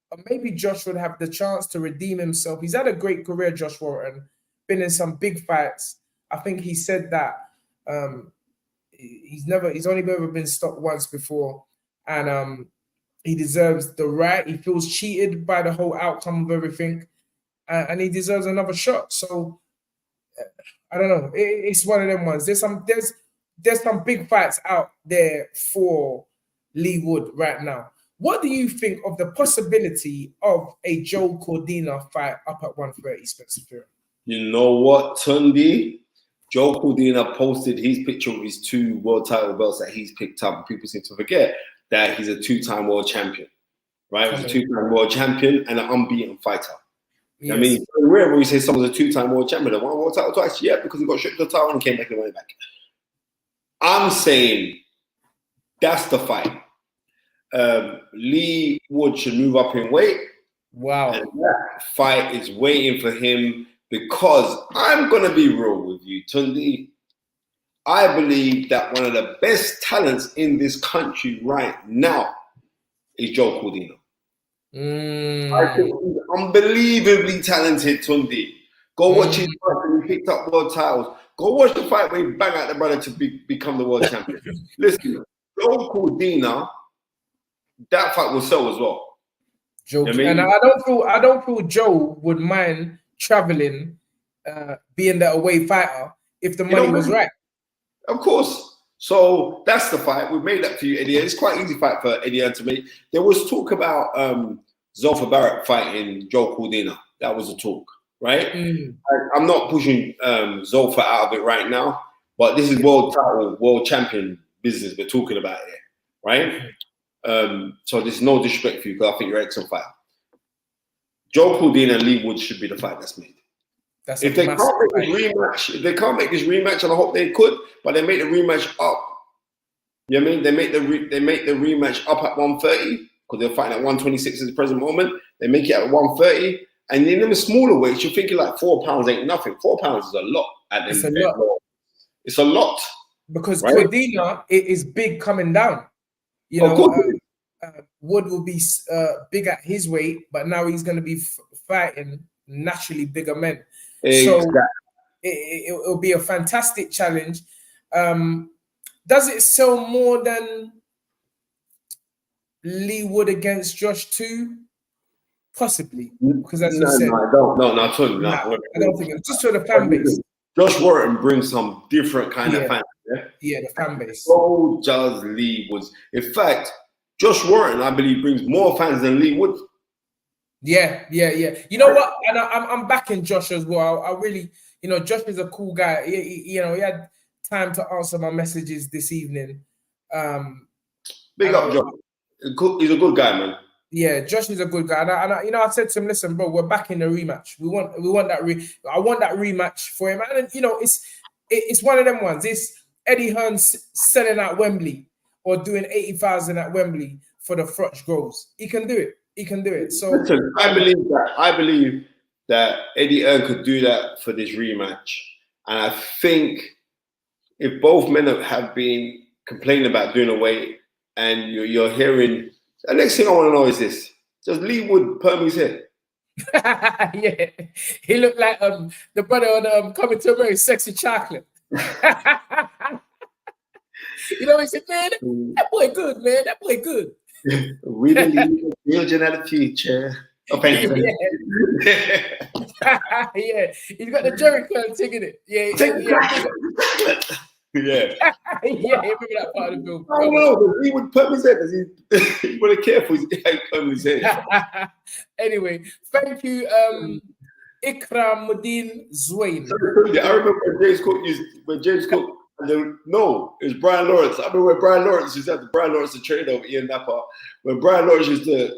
Or maybe Josh would have the chance to redeem himself. He's had a great career, Josh Warrington. Been in some big fights. I think he said that he's only ever been stopped once before. And he deserves the right. He feels cheated by the whole outcome of everything. And he deserves another shot. So I don't know. It's one of them ones. There's some big fights out there for Lee Wood right now. What do you think of the possibility of a Joe Cordina fight up at 130, Spencer Fury? You know what, Tunde? Joe Cordina posted his picture of his 2 world title belts that he's picked up. People seem to forget that he's a 2-time world champion, right? He's a 2-time world champion and an unbeaten fighter. Yes. I mean, it's rare when you say someone's a 2-time world champion. They won a world title twice, yeah, because he got stripped of the title and came back and won it back. I'm saying that's the fight. Lee Wood should move up in weight. Wow. And that fight is waiting for him because I'm going to be real with you, Tunde. I believe that one of the best talents in this country right now is Joe Cordina. I think he's unbelievably talented, Tunde. Go watch his fight when he picked up world titles. Go watch the fight where he bang out the brother to become the world champion. Listen, Joe Cordina, that fight will sell as well. Joe, you know I mean? And I don't feel Joe would mind traveling, being the away fighter if the money was right. Of course. So that's the fight. We've made that for you, Eddie. It's quite an easy fight for Eddie to make. There was talk about Zolfa Barrett fighting Joe Cordina. That was a talk, right? I'm not pushing Zolfa out of it right now, But this is world title, world champion business we're talking about here, right? So there's no disrespect for you because I think you're excellent fighter. Joe Cordina and Lee Wood should be the fight that's made. If they can't make this rematch, if they can't make this rematch, and I hope they could, but they make the rematch up. You know what I mean? They make the rematch up at 130 because they're fighting at 126 at the present moment. They make it at 130, and in the smaller weights, you're thinking like 4 pounds ain't nothing. 4 pounds is a lot. It's a lot. It's a lot because Cordina is big coming down. You know, Wood will be big at his weight, but now he's going to be fighting naturally bigger men. Exactly. So it'll be a fantastic challenge. Does it sell more than Lee Wood against Josh 2? Possibly, because as you said, I don't think it's just for the fan base. Josh Warrington brings some different kind of fans. Yeah, the fan base. So does Lee Wood. In fact, Josh Warrington, I believe, brings more fans than Lee Wood. Yeah. You know what? And I'm backing Josh as well. I really, you know, Josh is a cool guy. He had time to answer my messages this evening. Big up, Josh. He's a good guy, man. Yeah, Josh is a good guy. And you know, I said to him, listen, bro, we're back in the rematch. We want that. I want that rematch for him. And you know, it's one of them ones. It's Eddie Hearn selling at Wembley or doing 80,000 at Wembley for the Frotch Groves. He can do it. He can do it. So listen, I believe that Eddie Hearn could do that for this rematch. And I think if both men have been complaining about doing away, and you're hearing, the next thing I want to know is this: does Lee Wood perm his hair? Yeah, he looked like the brother on Coming to America, Sexy Chocolate. You know, he said, man, that boy good, man. That boy good. We believe the children of the future. Yeah. Yeah, he's got the Jerry curl ticket it. Yeah. Yeah, remember that part of the film. I don't know, he would perm his head. He would have careful he perm his head. Anyway, thank you, Ikramuddin Zwain. I remember when James Cook. No, it was Brian Lawrence. I remember when Brian Lawrence used to have Brian Lawrence to train over Ian Napa. When Brian Lawrence used to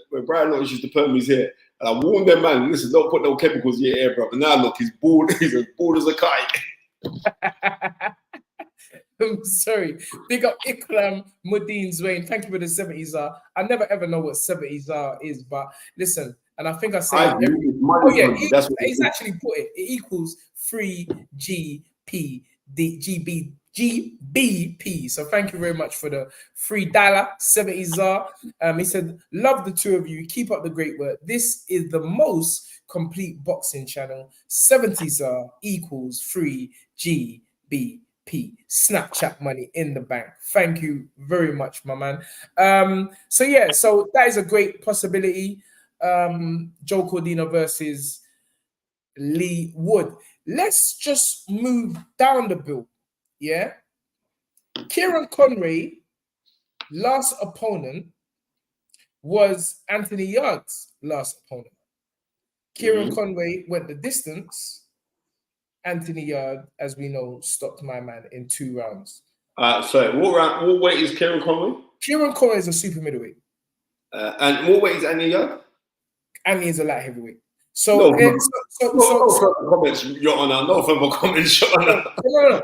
perm his hair, and I warned them, man, listen, don't put no chemicals in your hair, bro. And now look, he's bald. He's as bald as a kite. I'm sorry. Big up Ikram Muddin Zwain. Thank you for the 70s. I never ever know what 70s is, but listen, and I think I said he's actually put it. It equals 3GBP. So thank you very much for the $3 70s. He said, love the two of you. Keep up the great work. This is the most complete boxing channel. 70s equals 3GBP. Snapchat money in the bank. Thank you very much, my man. So that is a great possibility. Joe Cordina versus Lee Wood. Let's just move down the bill. Yeah. Kieran Conway, last opponent was Anthony Yard's last opponent. Kieran Conway went the distance. Anthony Yard, as we know, stopped my man in 2 rounds. Sorry, what weight is Kieran Conway? Kieran Conway is a super middleweight. And what weight is Anthony Yard? Anthony is a light heavyweight. So, no further comments, Your Honor. No further comments, Your Honor. No.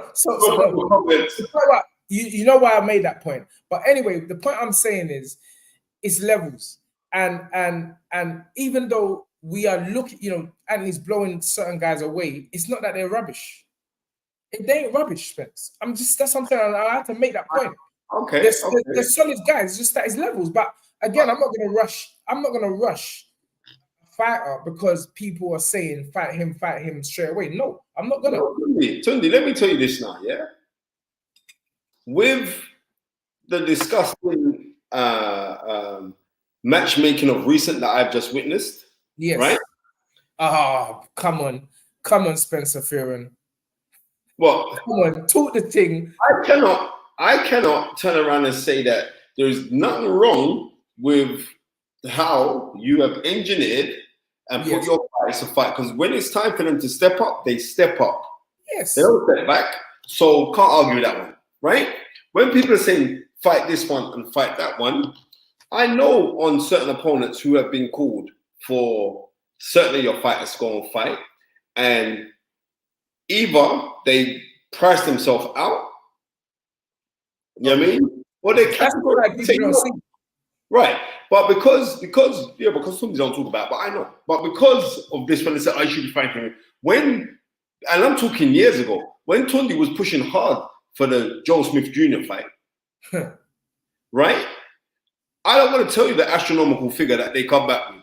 You know why I made that point. But anyway, the point I'm saying is, it's levels, and even though we are looking, you know, Anthony's blowing certain guys away, it's not that they're rubbish. They ain't rubbish, Spence. That's something I have to make that point. Okay. They're solid guys. It's just that it's levels. But again, I'm not gonna rush a fighter because people are saying fight him straight away. No, I'm not gonna. Tundi, let me tell you this now, yeah. With the disgusting matchmaking of recent that I've just witnessed. Yes. Right? Oh, come on, Spencer Fearon. What? Come on, talk the thing. I cannot turn around and say that there's nothing wrong with how you have engineered and put your guys to fight. Because when it's time for them to step up, they step up. Yes. They don't step back. So can't argue with that one, right? When people are saying fight this one and fight that one, I know on certain opponents who have been called for certainly your fighters to go and fight, and either they price themselves out, you know what I mean? Or they That's what I think you don't see. Right. But because some don't talk about it, but I know. But because of this, when they said I should be fighting, and I'm talking years ago, when Tundi was pushing hard for the Joe Smith Jr. fight, right? I don't want to tell you the astronomical figure that they come back with.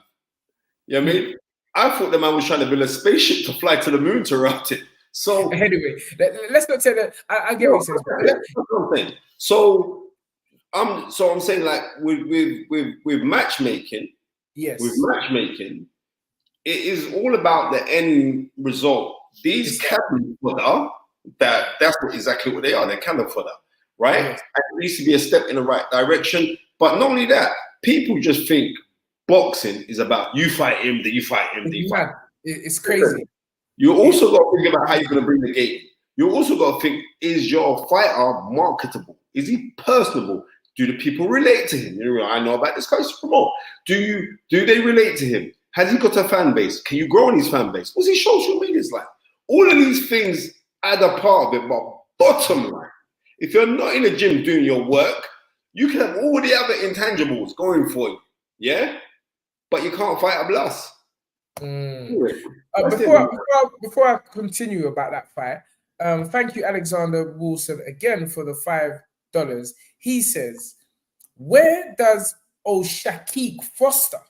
You know what I mean? I thought the man was trying to build a spaceship to fly to the moon to route it. So anyway, let's not say that. I get what you're saying. So I'm saying, like, with matchmaking, yes, with matchmaking, it is all about the end result. These cannon fodder, that's exactly what they are. They're cannon fodder, right? Yes. And it needs to be a step in the right direction. But not only that, people just think boxing is about you fight him, then you fight him, then you fight him. It's crazy. You also got to think about how you're going to bring the game. You also got to think, is your fighter marketable? Is he personable? Do the people relate to him? You know, I know about this guy to promote. Do they relate to him? Has he got a fan base? Can you grow on his fan base? What's his social media's like? All of these things add a part of it, but bottom line, if you're not in the gym doing your work, you can have all the other intangibles going for you, yeah? But you can't fight a blast. Before I continue about that fight, thank you, Alexander Wilson, again for the $5. He says, where does O'Shaquille Foster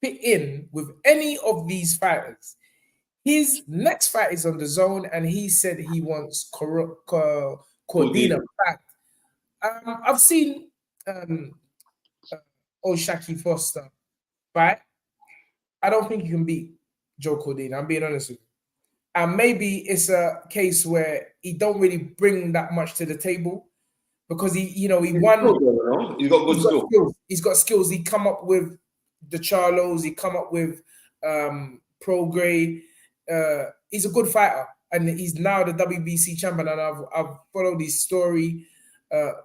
fit in with any of these fighters? His next fight is on the zone, and he said he wants Cordina back. I've seen O'Shaquille Foster fight. I don't think you can beat Joe Cordina. I'm being honest with you. And maybe it's a case where he don't really bring that much to the table because he won. He's got good skills. He's got skills. He come up with the Charlos. He come up with Pro Gray. He's a good fighter, and he's now the WBC champion. And I've followed his story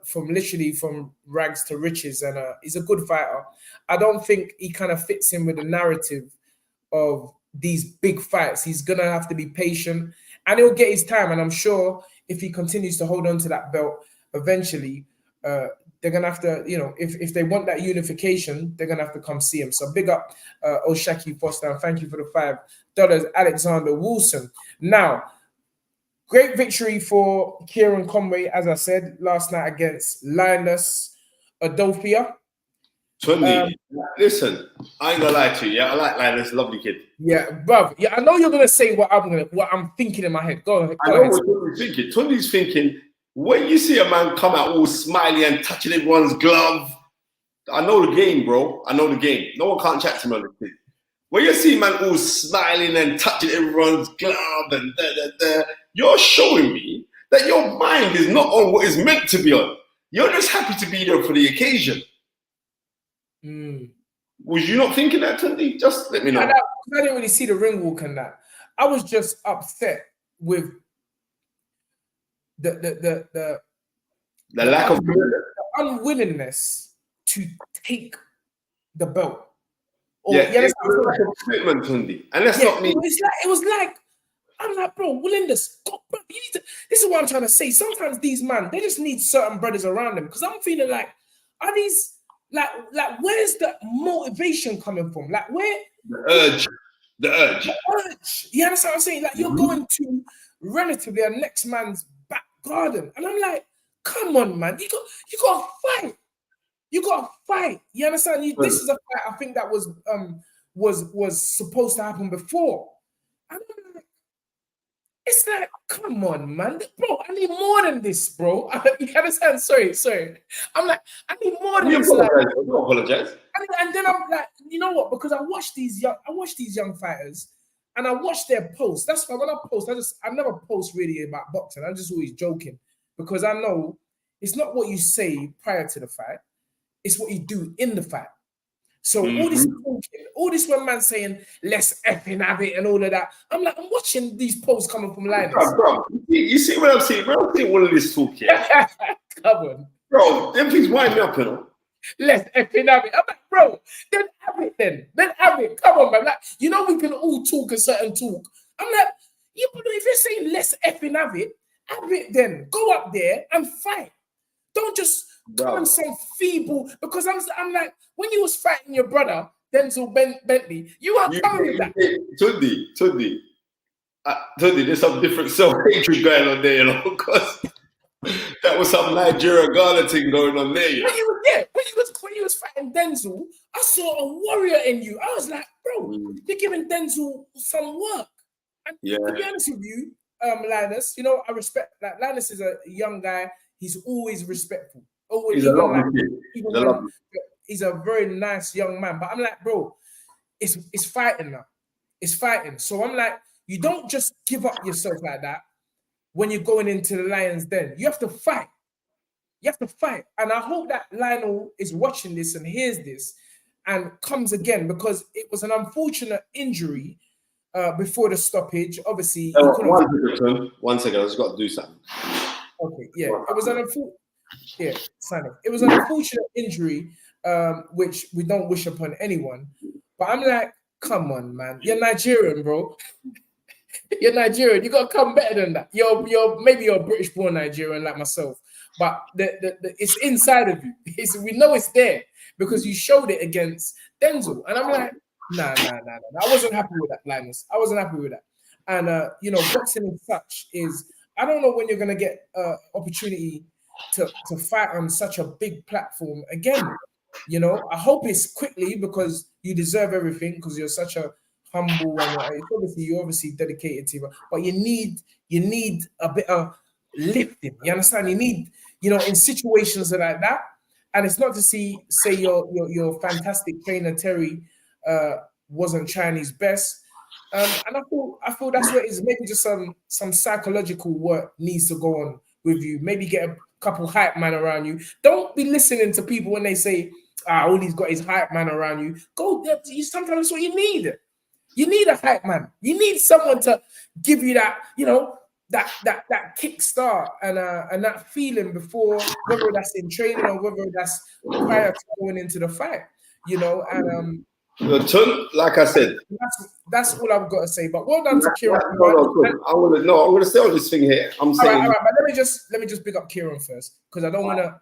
from rags to riches, and he's a good fighter. I don't think he kind of fits in with the narrative of these big fights. He's gonna have to be patient, and he'll get his time. And I'm sure if he continues to hold on to that belt, eventually they're gonna have to, if they want that unification, they're gonna have to come see him. So big up O'Shaquille Foster, and thank you for the $5, Alexander Wilson. Now, great victory for Kieran Conway, as I said last night against Linus Adofia. Tundi, listen, I ain't gonna lie to you. Yeah, I like Linus, lovely kid. Yeah, bruv. Yeah, I know you're gonna say what I'm thinking in my head. Go ahead. I know what you're thinking. Tundi's thinking, when you see a man come out all smiley and touching everyone's glove, I know the game, bro. I know the game. No one can't chat to me on the thing. When you see a man all smiling and touching everyone's glove and you're showing me that your mind is not on what it's meant to be on. You're just happy to be there for the occasion. Was you not thinking that, Tundi? Just let me know. I didn't really see the ring walk and that. I was just upset with the lack of unwillingness to take the belt. It's a commitment, Tundi, and that's not me. It was like I'm like, bro, Willingness. God, bro, this is what I'm trying to say. Sometimes these man, they just need certain brothers around them because I'm feeling like, are these like where's the motivation coming from? Like where the urge. You understand what I'm saying? Like you're going to relatively a next man's back garden, and I'm like, come on, man, you got to fight. You got to fight. You understand? This is a fight I think that was supposed to happen before. And I'm like, it's like, come on, man, bro. I need more than this, bro. You understand? Sorry. I'm like, I need more than this. Don't apologize. And then I'm like, you know what? Because I watch these young fighters, and I watch their posts. That's why when I post, I never post really about boxing. I'm just always joking because I know it's not what you say prior to the fight. It's what you do in the fight. So all All this when man saying, let's effing have it and all of that. I'm like, I'm watching these posts coming from Linus. Bro, you see what I'm saying? Bro, I'm saying all of this talk here. Come on. Bro, them things wind me up, you know. Let's effing have it. I'm like, bro, then have it then. Then have it. Come on, man. Like, you know, we can all talk a certain talk. I'm like, if you're saying let's effing have it then. Go up there and fight. Don't just come on some feeble, because I'm like, when you was fighting your brother, Denzel Bentley, you weren't coming with that. Tundi, there's some different self-hatred going on there, you know, because that was some Nigeria Ghana thing going on there. You know? When you was fighting Denzel, I saw a warrior in you. I was like, bro, you're giving Denzel some work. And to be honest with you, Linus, you know, I respect that. Linus is a young guy. He's always respectful. Always, he's a very nice young man. But I'm like, bro, it's fighting now. It's fighting. So I'm like, you don't just give up yourself like that when you're going into the Lions Den. You have to fight. You have to fight. And I hope that Lionel is watching this and hears this and comes again, because it was an unfortunate injury before the stoppage. Obviously, one second, I just got to do something. Okay, yeah. It was an unfortunate injury, which we don't wish upon anyone. But I'm like, come on, man. You're Nigerian, bro. You're Nigerian. You got to come better than that. Maybe you're British-born Nigerian like myself, but it's inside of you. We know it's there because you showed it against Denzel. And I'm like, nah. I wasn't happy with that, Linus. I wasn't happy with that. And, you know, boxing as such is, I don't know when you're going to get opportunity to fight on such a big platform again. You know, I hope it's quickly, because you deserve everything, because you're such a humble and you're obviously dedicated to it. But you need a bit of lifting. You understand? You need, you know, in situations like that. And it's not to say your fantastic trainer Terry wasn't Chinese best. And I feel that's what it is. Maybe just some psychological work needs to go on with you. Maybe get a couple hype man around you. Don't be listening to people when they say, all he's got is hype man around you. Go there. Sometimes that's what you need. You need a hype man. You need someone to give you that, you know, that kickstart and that feeling before, whether that's in training or whether that's prior to going into the fight. You know, and like I said, that's all I've got to say. But well done to Kieran. I'm going to say all this thing here. I'm saying, all right, but let me just pick up Kieran first, because I don't want to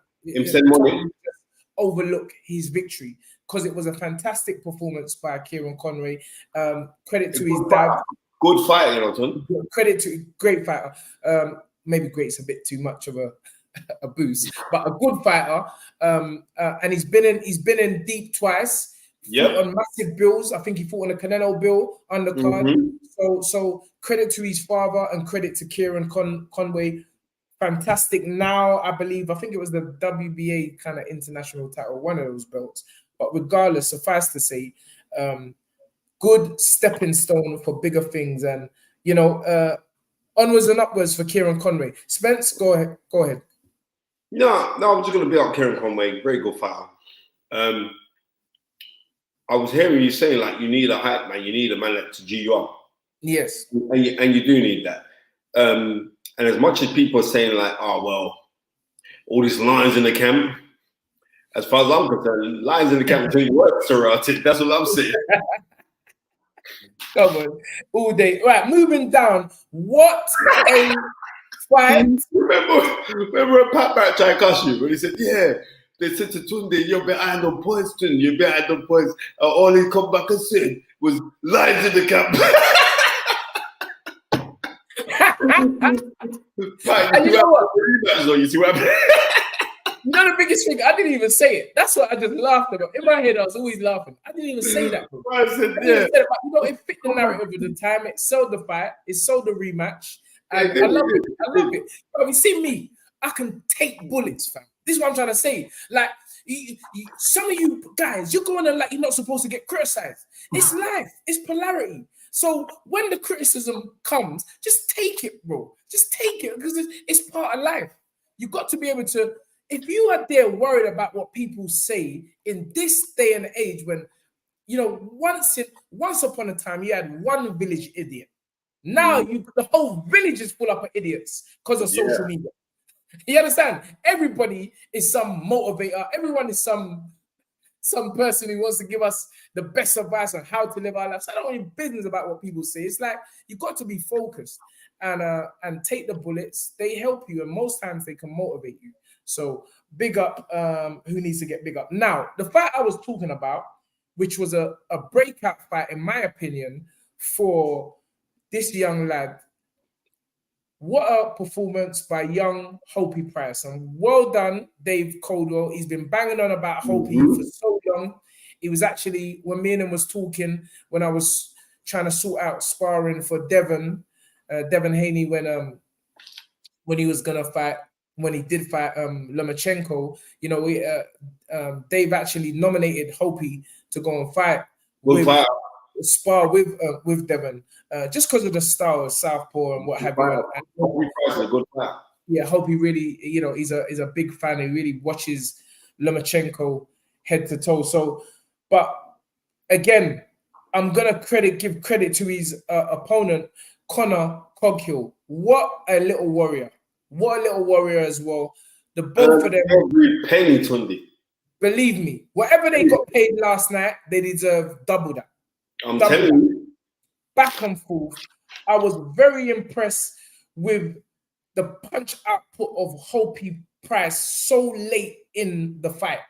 overlook his victory, because it was a fantastic performance by Kieran Conway. Credit to his dad. Good fighter, you know, Ton. Credit to great fighter. Maybe great's a bit too much of a boost, but a good fighter. And he's been in deep twice. Yeah, on massive bills. I think he fought on a Canelo bill undercard. So credit to his father and credit to Kieran Conway. Fantastic. Now I think it was the WBA kind of international title, one of those belts. But regardless, suffice to say, good stepping stone for bigger things. And you know, onwards and upwards for Kieran Conway. Spence, go ahead. No, I'm just going to be up Kieran Conway. Very good fighter. I was hearing you saying, like, you need a hype man, you need a man like to G you up. Yes. And you do need that. And as much as people are saying, like, oh, well, all these lines in the camp, as far as I'm concerned, lines in the camp until you work, Serrati. That's what I'm saying. Come on, all day. Right, moving down. What a fight. Remember Pat Barrett tried to cuss you, but he said, yeah. They said to Tunde, you're behind on points, Tunde. You're behind on points. And all he come back and said was lies in the camp. And you know what? You see what I mean? You know the biggest thing? I didn't even say it. That's what I just laughed about. In my head, I was always laughing. I didn't even say that. I said, yeah. But, you know, it fit the narrative of the time. It sold the fight. It sold the rematch. And I love it. I love it. But you see me, I can take bullets, fam. This is what I'm trying to say. Like, some of you guys, you're going to, like, you're not supposed to get criticized. It's life. It's polarity. So when the criticism comes, just take it, bro. Just take it, because it's part of life. You've got to be able to, if you are there worried about what people say in this day and age when you know, once upon a time, you had one village idiot. Now the whole village is full up of idiots because of social media. You understand? Everybody is some motivator. Everyone is some person who wants to give us the best advice on how to live our lives. I don't want business about what people say. It's like you've got to be focused and take the bullets. They help you, and most times they can motivate you. So big up who needs to get big up. Now, the fight I was talking about, which was a breakout fight, in my opinion, for this young lad. What a performance by young Hopey Price. And well done, Dave Coldwell. He's been banging on about Hopey for so long. He was actually, when me and him was talking, when I was trying to sort out sparring for Devon Haney, when he was going to fight, when he did fight Lomachenko, you know, Dave actually nominated Hopey to go and fight. Spar with Devon, just because of the style of Southpaw and what have you. Yeah, Hope he really, you know, he's a big fan. He really watches Lomachenko head to toe. So, but again, I'm gonna give credit to his opponent, Conor Coghill. What a little warrior! What a little warrior as well. The both of them. Every penny, Tundi. Believe me, whatever they got paid last night, they deserve double that. I'm telling you. Back and forth. I was very impressed with the punch output of Hopey Price so late in the fight.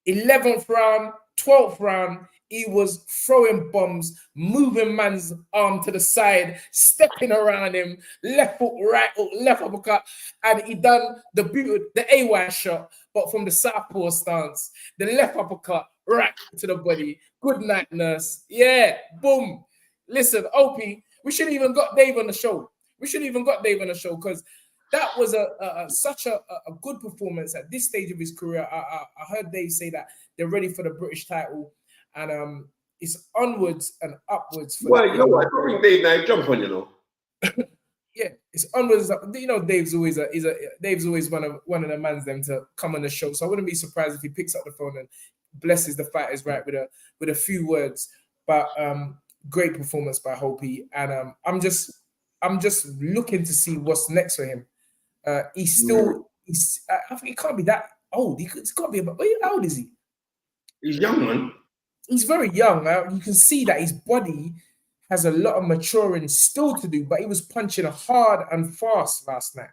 11th round, 12th round, he was throwing bombs, moving man's arm to the side, stepping around him, left hook, right hook, left uppercut, and he done the AY shot, but from the southpaw stance, the left uppercut, right to the body. Good night, nurse. Yeah, boom. Listen, Opie, we should have even got Dave on the show. Because that was such a good performance at this stage of his career. I heard Dave say that they're ready for the British title, and it's onwards and upwards. Well, you know what? Dave now jump on, you know. Yeah, it's onwards. You know, Dave's always one of the mans them to come on the show. So I wouldn't be surprised if he picks up the phone and blesses the fighters right with a few words. But great performance by Hopey, and I'm just looking to see what's next for him. I think he can't be that old. He's got to be about. How old is he? He's young, man. He's very young. You can see that his body has a lot of maturing still to do, but he was punching hard and fast last night.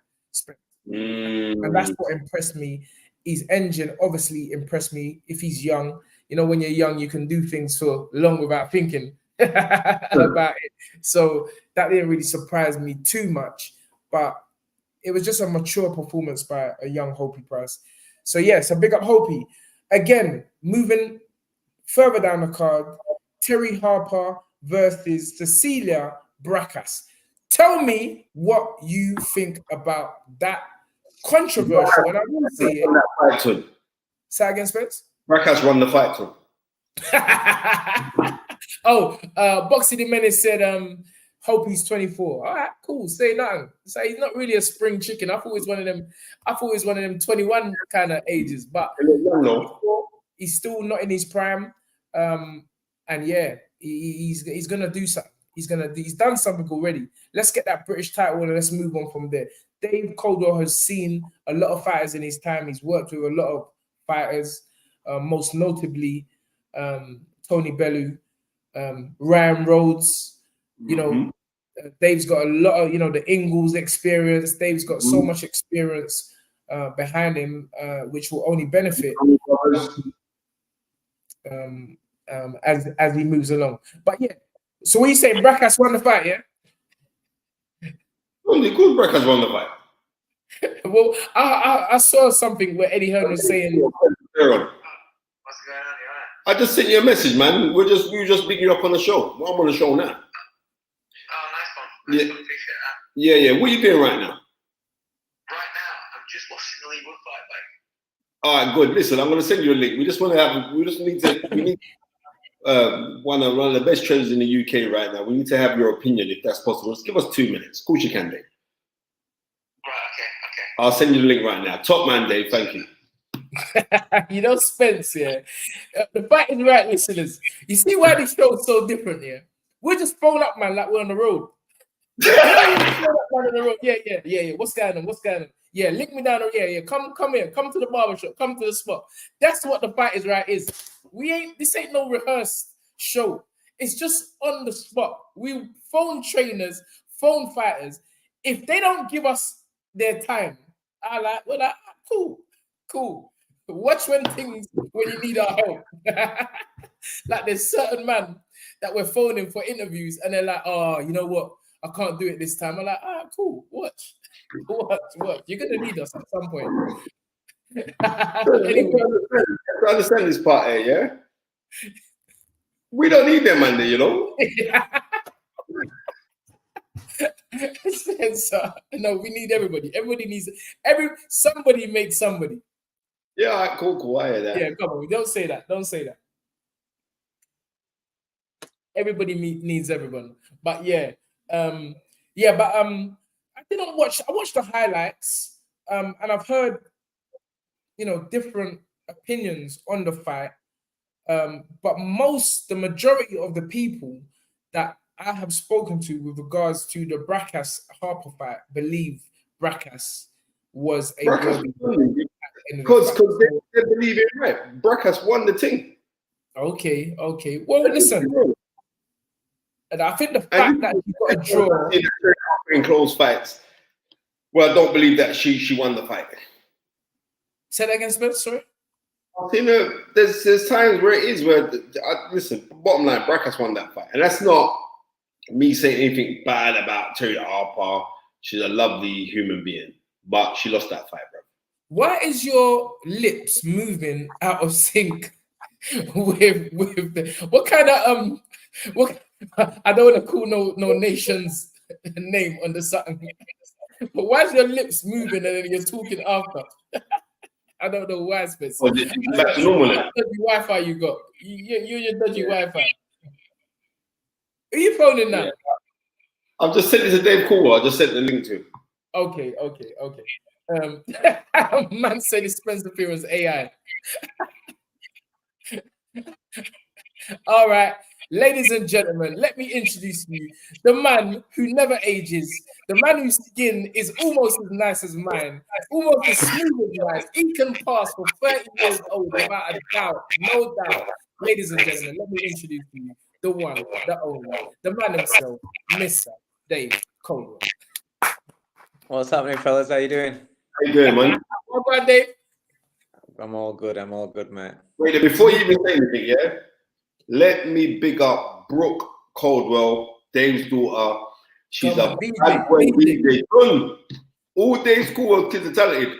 And that's what impressed me. His engine obviously impressed me. If he's young, you know, when you're young, you can do things for long without thinking about it. So that didn't really surprise me too much, but it was just a mature performance by a young Hopey Price. So yeah, so big up Hopey. Again, moving further down the card, Terry Harper versus Cecilia Bracas. Tell me what you think about that controversial. And I will say it. Say again, Spence? Bracas won the fight too. Boxy the Menace said, hope he's 24. All right, cool. Say nothing. So he's not really a spring chicken. I thought he was one of them 21 kind of ages, but he's still not in his prime. And yeah, he's gonna do something. He's done something already. Let's get that British title and let's move on from there. Dave Coldwell has seen a lot of fighters in his time. He's worked with a lot of fighters, most notably Tony Bellew, Ryan Rhodes. You know, Dave's got a lot of, you know, the Ingalls experience. Dave's got so much experience behind him, which will only benefit as he moves along. But yeah, so what are you saying? Bracas won the fight, yeah? Only good Bracas won the fight. Well, I saw something where Eddie Hearn was saying. What's going on? I just sent you a message, man. We were just picking you up on the show. I'm on the show now. Oh, nice one. Yeah. Appreciate that. Yeah. What are you doing right now? Right now, I'm just watching the Lee Wood fight, mate. All right, good. Listen, I'm going to send you a link. We need one of the best trainers in the UK right now. We need to have your opinion, if that's possible. Just give us 2 minutes. Of course you can, Dave. Right, okay. I'll send you the link right now. Top man, Dave. Thank you. You know, Spence, yeah. The fact is right, listeners. You see why this show's so different, yeah? We're just phone up, man, like we're on the road. You know, you just phone up, man, on the road. Yeah. What's going on? What's going on? Yeah, link me down. Yeah. Come here. Come to the barbershop. Come to the spot. That's what the fight is, right? This ain't no rehearsed show. It's just on the spot. We phone trainers, phone fighters. If they don't give us their time, cool. Watch when you need our help. Like there's certain man that we're phoning for interviews, and they're like, oh, you know what? I can't do it this time. I'm like, cool. Watch. You're gonna need us at some point. Anyway, to understand this part here, yeah. We don't need them, man. You know. Spencer, no, we need everybody. Everybody needs somebody makes somebody. Yeah, all right, cool. I hear that. Yeah, come on. Don't say that. Everybody needs everyone. But I didn't watch. I watched the highlights, and I've heard, different opinions on the fight. But the majority of the people that I have spoken to with regards to the Bracas Harper fight believe Bracas was a because they believe it, right? Bracas won the thing. Okay. Well, listen. And I think the fact that you got a draw in close fights. Well, I don't believe that she won the fight. Say that again, Spence. Sorry. There's times where it is where listen. Bottom line, Bracas won that fight, and that's not me saying anything bad about Terry Harper. She's a lovely human being, but she lost that fight, bro. Why is your lips moving out of sync with what kind of what? I don't want to call no nation's name on the something, but why is your lips moving and then you're talking after? I don't know why, Spence. Oh, back to normal now. Dodgy Wi-Fi you got. You're your dodgy Wi-Fi. Are you phoning now? Yeah. I've just sent it to Dave Cool. I just sent the link to him. Okay. Man said his Spence appearance AI. All right, ladies and gentlemen, let me introduce you the man who never ages, the man whose skin is almost as nice as mine, almost as smooth as mine. He can pass for 30 years old without a doubt, no doubt. Ladies and gentlemen, let me introduce you the one, the only, the man himself, Mr. Dave Coleman. What's happening, fellas? How you doing? How you doing, man? Well done, Dave. I'm all good, mate. Wait, before you even say anything, yeah? Let me big up Brooke Caldwell, Dave's daughter. She's a bad boy DJ. All day school kids are talented.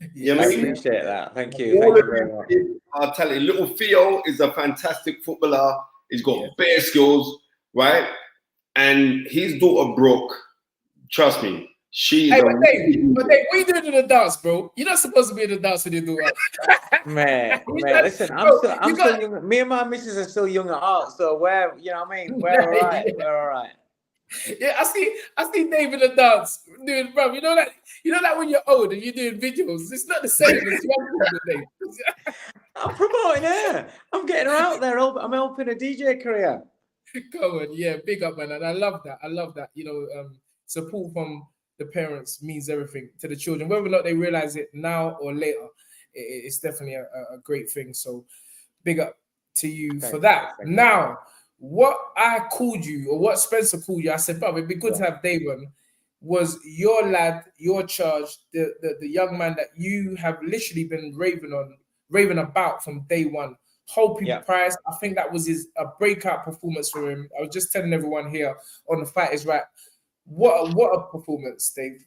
I appreciate that. Thank you. Thank you very much. Are talented. Little Theo is a fantastic footballer. He's got bare skills, right? And his daughter Brooke, trust me, she's but Dave, what are you doing in the dance, bro? You're not supposed to be in the dance with your daughter. man, listen, I'm still young. Me and my missus are still young at heart, so we're all right. Yeah. We're all right. Yeah, I see Dave in the dance doing, bro. You know that when you're old and you're doing videos, it's not the same as young people, Dave. I'm promoting her. I'm getting her out there. I'm helping a DJ career. Come on, yeah, big up, man, and I love that. Support from the parents means everything to the children, whether or not they realize it now or later. It's definitely a great thing. So, big up to you for that. Now, what I called you, or what Spencer called you, I said, "Bob, it'd be good to have Dave on." Was your lad, your charge, the young man that you have literally been raving about from day one? Hope Price. I think that was a breakout performance for him. I was just telling everyone here on The Fight Is Right. What a performance, Dave,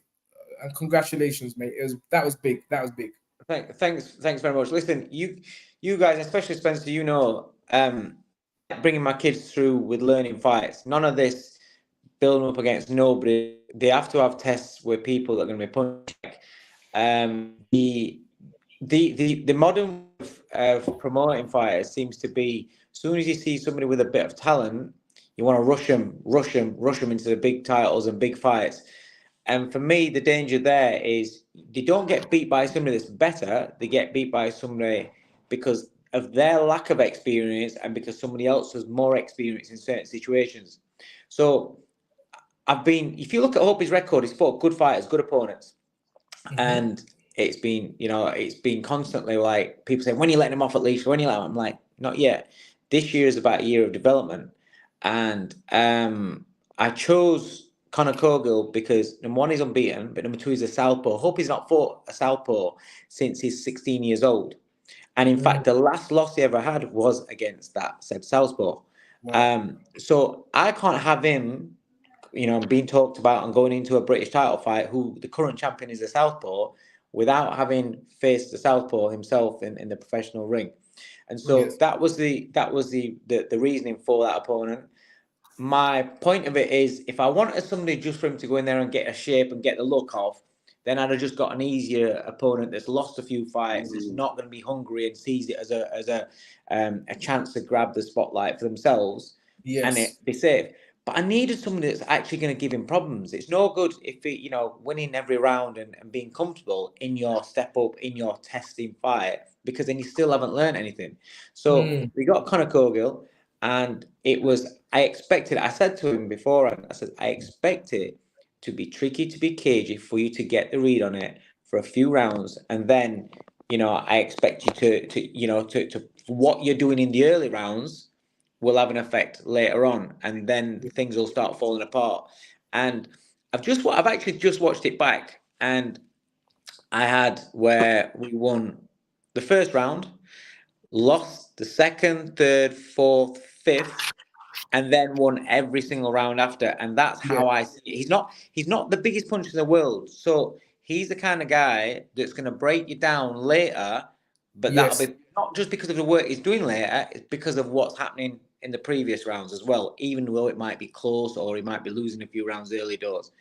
and congratulations, mate. That was big. Thanks very much. Listen, you guys, especially Spencer, bringing my kids through with learning fights. None of this building up against nobody. They have to have tests with people that are going to be punching. The modern of promoting fighters seems to be, as soon as you see somebody with a bit of talent, you want to rush them into the big titles and big fights. And for me, the danger there is they don't get beat by somebody that's better. They get beat by somebody because of their lack of experience and because somebody else has more experience in certain situations. So if you look at Hope's record, he's fought good fighters, good opponents. And it's been constantly like people say, when are you letting him off at least? When are you letting him? I'm like, not yet. This year is about a year of development. And I chose Conor Cogill because number one, he's unbeaten, but number two, he's a southpaw. Hope he's not fought a southpaw since he's 16 years old. And in fact, the last loss he ever had was against that said southpaw. Wow. So I can't have him, being talked about and going into a British title fight, who the current champion is a southpaw, without having faced the southpaw himself in the professional ring. And so that was the reasoning for that opponent. My point of it is, if I wanted somebody just for him to go in there and get a shape and get the look off, then I'd have just got an easier opponent that's lost a few fights, that's not going to be hungry and sees it as a chance to grab the spotlight for themselves and be safe. But I needed somebody that's actually going to give him problems. It's no good if winning every round and being comfortable in your step up, in your testing fight, because then you still haven't learned anything. So we got Conor Cogill, and I said to him before, I said, I expect it to be tricky, to be cagey, for you to get the read on it for a few rounds. And then, I expect you to what you're doing in the early rounds will have an effect later on, and then things will start falling apart. And I've actually just watched it back, and I had where we won the first round, lost the second, third, fourth, fifth, and then won every single round after. And that's how I see it. He's not the biggest puncher in the world, so he's the kind of guy that's going to break you down later. But that'll be not just because of the work he's doing later; it's because of what's happening in the previous rounds as well, even though it might be close or he might be losing a few rounds early doors.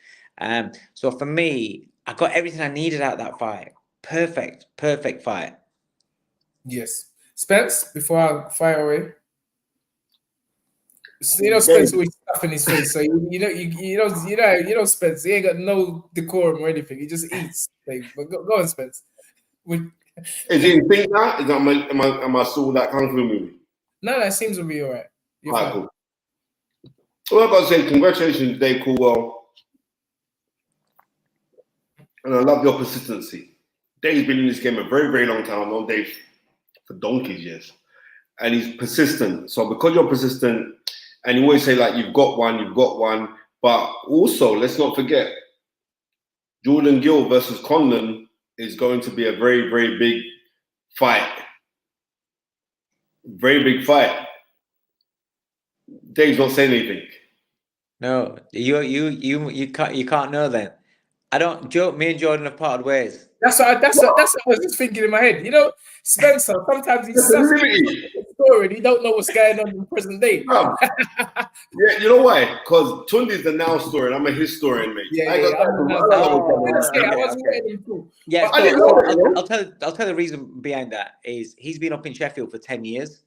So for me, I got everything I needed out of that fight. Perfect fight. Yes. Spence, before I fire away. Spence always stuff in his face. So Spence, he ain't got no decorum or anything. He just eats. But go on, Spence. Is it in sync now? Am I still that kung fu movie? No, it seems to be all right. You're fine. Cool. Well, I've got to say, congratulations, Dave Coolwell. And I love your persistency. Dave's been in this game a very, very long time. I've known Dave for donkey's years. And he's persistent. So because you're persistent, and you always say, like, you've got one. But also, let's not forget, Jordan Gill versus Conlon is going to be a very, very big fight. Very big fight. Dave's not saying anything. No, you can't know then. Me and Jordan have parted ways. That's what I was just thinking in my head. Spencer, sometimes he's such a story, he don't know what's going on in the present day. Yeah, you know why? Because Tundi's the now story, and I'm a historian, mate. I'll tell the reason behind that is he's been up in Sheffield for 10 years.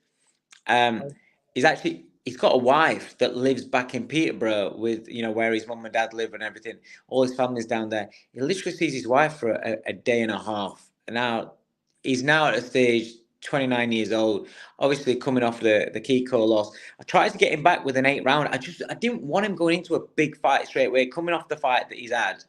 He's got a wife that lives back in Peterborough with, where his mum and dad live and everything. All his family's down there. He literally sees his wife for a day and a half. And now he's at a stage, 29 years old, obviously coming off the Kiko loss. I tried to get him back with an 8-round. I didn't want him going into a big fight straight away, coming off the fight that he's had.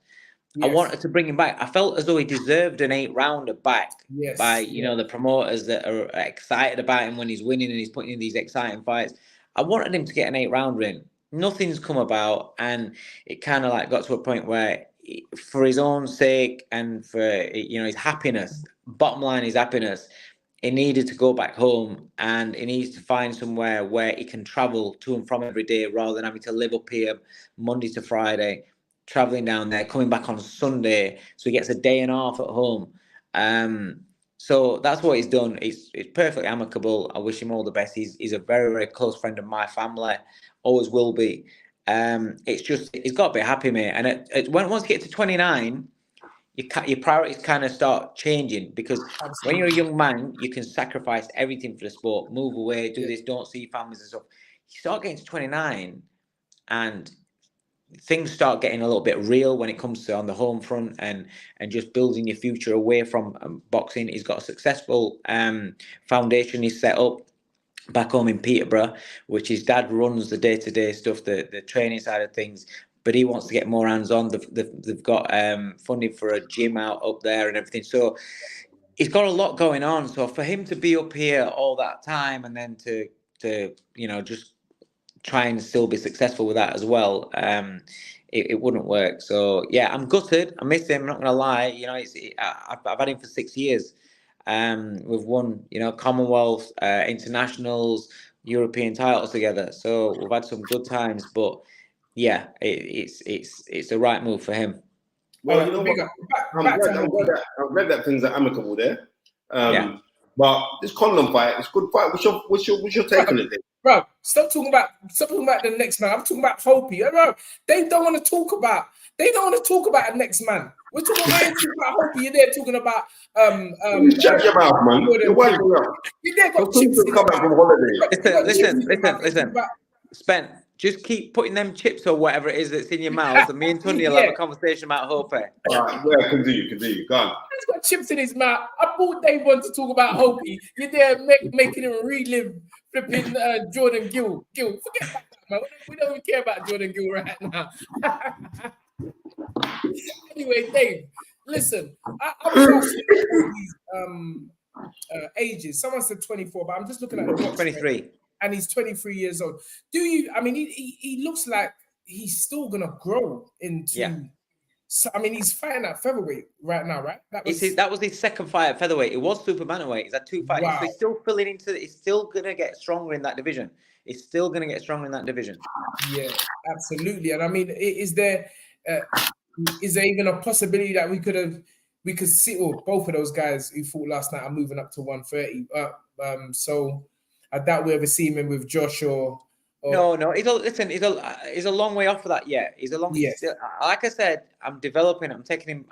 Yes. I wanted to bring him back. I felt as though he deserved an 8-rounder back by, the promoters that are excited about him when he's winning and he's putting in these exciting fights. I wanted him to get an 8-rounder in. Nothing's come about, and it kind of like got to a point where, for his own sake and for his happiness, bottom line, his happiness, he needed to go back home, and he needs to find somewhere where he can travel to and from every day rather than having to live up here Monday to Friday, traveling down there, coming back on Sunday, so he gets a day and a half at home. So that's what he's done. It's perfectly amicable. I wish him all the best. He's a very, very close friend of my family. Always will be. It's just, he's got to be happy, mate. And once you get to 29, your priorities kind of start changing, because when you're a young man, you can sacrifice everything for the sport, move away, do this, don't see families and stuff. You start getting to 29, and things start getting a little bit real when it comes to on the home front and just building your future away from boxing. He's got a successful foundation he's set up back home in Peterborough, which his dad runs the day-to-day stuff, the training side of things, but he wants to get more hands-on. They've got funding for a gym out up there and everything, so he's got a lot going on. So for him to be up here all that time and then to just try and still be successful with that as well, it wouldn't work. So yeah, I'm gutted. I miss him, I'm not gonna lie. I've had him for 6 years. We've won, Commonwealth, internationals, European titles together. So we've had some good times, but yeah, it's the right move for him. Well, you know what? I'm glad that things are amicable there. Yeah. But this Condom fight, it's a good fight. What's your take on it then? Bro, stop talking about the next man. I'm talking about Hopi. Bro, they don't want to talk about the next man. We're talking about Hopi. You're there talking about shut your mouth, man. You're there got chips in come back from holiday. Listen. Spence, just keep putting them chips or whatever it is that's in your mouth, and me and Tundi will have a conversation about Hope. All right, yeah, continue. Go on. He's got chips in his mouth. I thought they wanted to talk about Hopi. You're there making him relive flipping Jordan Gill. Forget about that, man. We don't even care about Jordan Gill right now. Anyway, Dave, listen. I was asking these ages. Someone said 24, but I'm just looking at the box. 23. And he's 23 years old. He looks like he's still gonna grow into. Yeah. So, he's fighting at featherweight right now, right? That was his second fight at featherweight. It was super bantamweight. He's had 2 fights. Wow. So he's still filling into. He's still gonna get stronger in that division. Yeah, absolutely. And is there even a possibility that we could see both of those guys who fought last night are moving up to 130? So I doubt we ever see him in with Josh or No. He's a long way off of that yet. He's a long. Yes. Like I said, I'm developing. I'm taking him.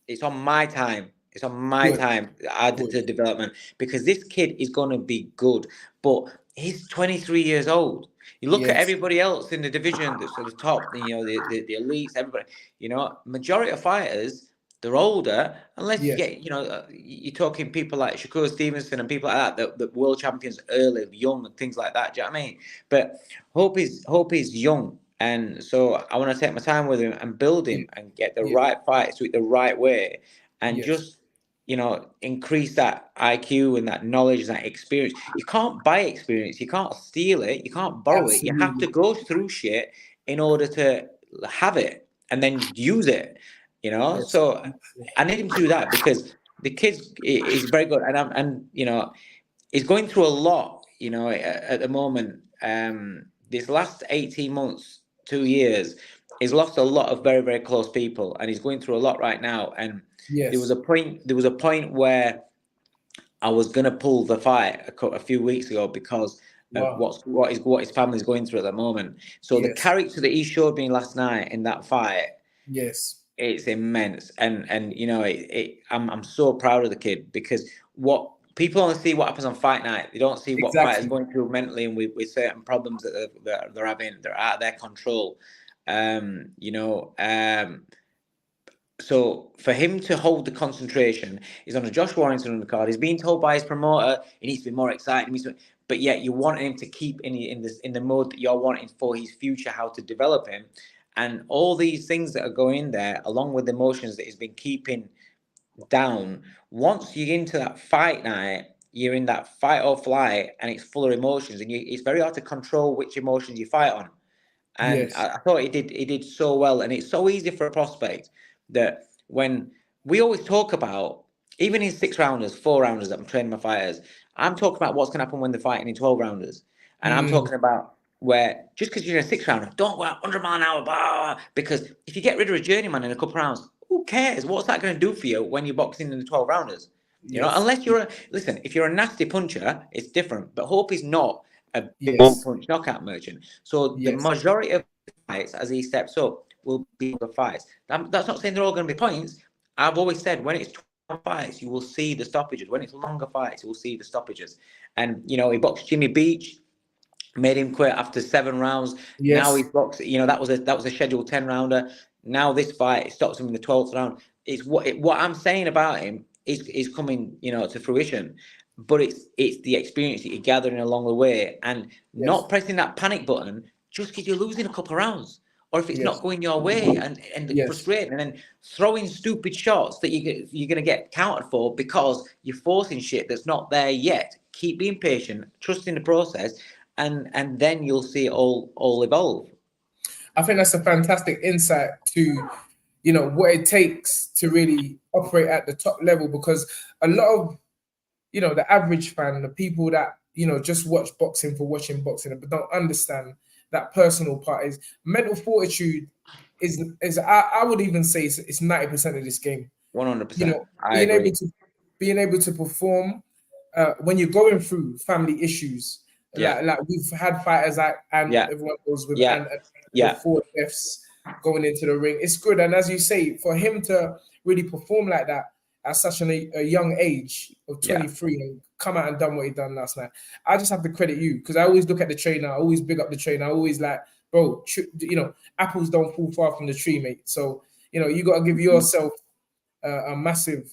It's on my time. It's on my time to development, because this kid is going to be good. But he's 23 years old. You look at everybody else in the division that's at the top. The elites. Everybody. Majority of fighters, they're older, unless you get, you're talking people like Shakur Stevenson and people like that, the world champions early, young, and things like that. Do you know what I mean? But Hope is young, and so I want to take my time with him and build him and get the right fights with the right way, and just increase that IQ and that knowledge and that experience. You can't buy experience. You can't steal it. You can't borrow it. You have to go through shit in order to have it and then use it. So I need him to do that, because the kid is very good, and he's going through a lot. At the moment, this last 18 months, 2 years, he's lost a lot of very, very close people, and he's going through a lot right now. And there was a point where I was gonna pull the fight a few weeks ago because of what his family's going through at the moment. So the character that he showed me last night in that fight, it's immense, and I'm so proud of the kid, because what people only see what happens on fight night. They don't see what fighters going through mentally and with certain problems that they're having. They're out of their control. So for him to hold the concentration, he's on a Josh Warrington undercard. He's being told by his promoter he needs to be more excited. But yet you want him to keep in the mode that you're wanting for his future, how to develop him. And all these things that are going there, along with the emotions that he's been keeping down, once you're into that fight night, you're in that fight or flight, and it's full of emotions, and it's very hard to control which emotions you fight on. And I thought he did so well, and it's so easy for a prospect that when we always talk about, even in 6-rounders, 4-rounders that I'm training my fighters, I'm talking about what's going to happen when they're fighting in 12-rounders, and I'm talking about where just because you're in a 6-rounder, don't go out 100 mile an hour, blah, because if you get rid of a journeyman in a couple of rounds, who cares? What's that going to do for you when you're boxing in the 12-rounders? Unless if you're a nasty puncher, it's different. But Hope is not a big punch knockout merchant. So the majority of fights, as he steps up, will be the fights. That's not saying they're all going to be points. I've always said when it's 12 fights, you will see the stoppages. When it's longer fights, you will see the stoppages. And he boxed Jimmy Beach. made him quit after 7 rounds. Yes. Now he's boxed. You know, that was a scheduled 10 rounder. Now this fight stops him in the 12th round. It's what I'm saying about him is coming, you know, to fruition. But it's the experience that you're gathering along the way, and not pressing that panic button just because you're losing a couple of rounds, or if it's Yes. not going your way, and Yes. frustrating, and then throwing stupid shots that you're going to get countered for because you're forcing shit that's not there yet. Keep being patient, trusting the process, and then you'll see it all evolve. I think that's a fantastic insight to, you know, what it takes to really operate at the top level, because a lot of, you know, the average fan, the people that, you know, just watch boxing for watching boxing but don't understand that personal part is mental fortitude is I would even say it's 90% of this game. 100%. You know, I agree. being able to perform when you're going through family issues. Yeah. Like we've had fighters and everyone goes with and before deaths going into the ring. It's good, and as you say, for him to really perform like that at such a young age of 23 and come out and done what he done last night, I just have to credit you, because I always look at the trainer, I always big up the trainer, I always like, bro, you know, apples don't fall far from the tree, mate. So, you know, you got to give yourself a massive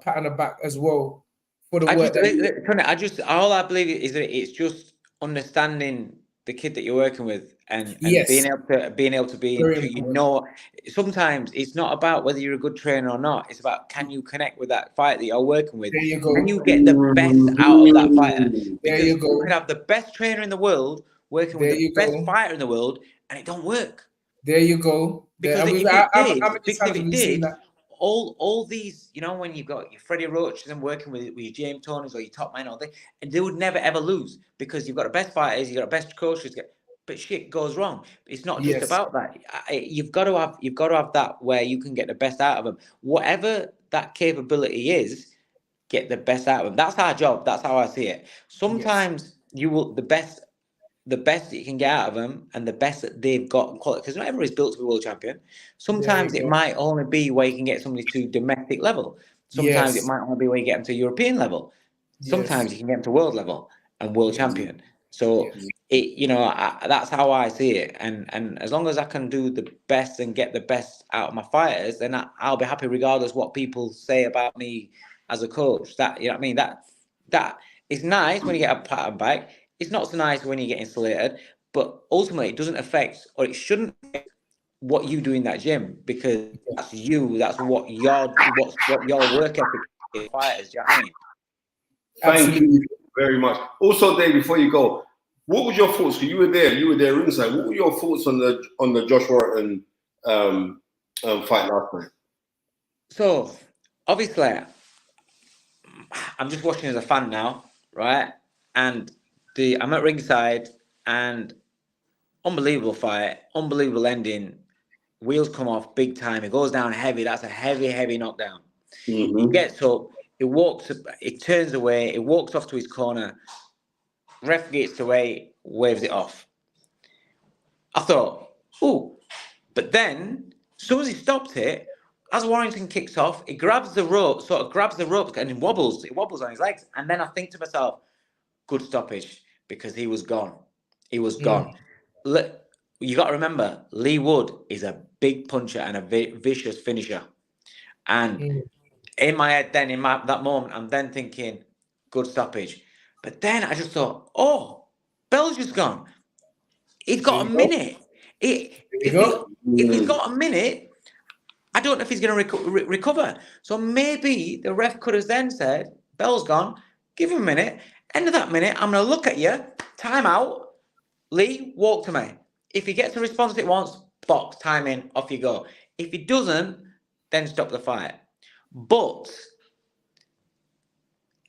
pat on the back as well for the work that all I believe is that it's just understanding the kid that you're working with, and being able to be Very you important. know, sometimes it's not about whether you're a good trainer or not. It's about, can you connect with that fighter that you're working with? There you go. Can you get the best out of that fighter? There Because you go. you can have the best trainer in the world working with the best fighter in the world, and it don't work. There you go. Because if it did, that? all these, you know, when you've got your Freddie Roaches and working with your James Tonys or your top man, all and they would never ever lose, because you've got the best fighters, you've got the best coaches. But shit goes wrong. It's not just about that. You've got to have that where you can get the best out of them. Whatever that capability is, get the best out of them. That's our job. That's how I see it. Sometimes you will the best that you can get out of them, and the best that they've got, because not everybody's built to be world champion. Sometimes it might only be where you can get somebody to domestic level. Sometimes it might only be where you get them to European level. Sometimes you can get them to world level and world champion. So you know, that's how I see it. And as long as I can do the best and get the best out of my fighters, then I'll be happy regardless what people say about me as a coach. That, you know what I mean? That is nice when you get a pat on the back. It's not so nice when you get insulated, but ultimately it doesn't affect, or it shouldn't affect, what you do in that gym, because that's you. That's what your work ethic is. Fighters, do you know what I mean? Thank you very much. Also, Dave, before you go, what was your thoughts? Because you were there ringside. What were your thoughts on the Josh Warrington fight last night? So obviously, I'm just watching as a fan now, right? And I'm at ringside, and unbelievable fight, unbelievable ending. Wheels come off big time. It goes down heavy. That's a heavy knockdown. Mm-hmm. He gets up. It walks. It turns away. It walks off to his corner. Ref gets away, waves it off. I thought, ooh, but then as soon as he stopped it, as Warrington kicks off, he grabs the rope, and it wobbles on his legs. And then I think to myself, good stoppage, because he was gone. He was gone. You got to remember, Lee Wood is a big puncher and a vicious finisher. And in my head, then in that moment, I'm then thinking, good stoppage. But then I just thought, oh, Bell's just gone. He's got a minute. If he's got a minute, I don't know if he's going to recover. So maybe the ref could have then said, Bell's gone, give him a minute. End of that minute, I'm going to look at you, time out, Lee, walk to me. If he gets a response it wants, box, time in, off you go. If he doesn't, then stop the fight. But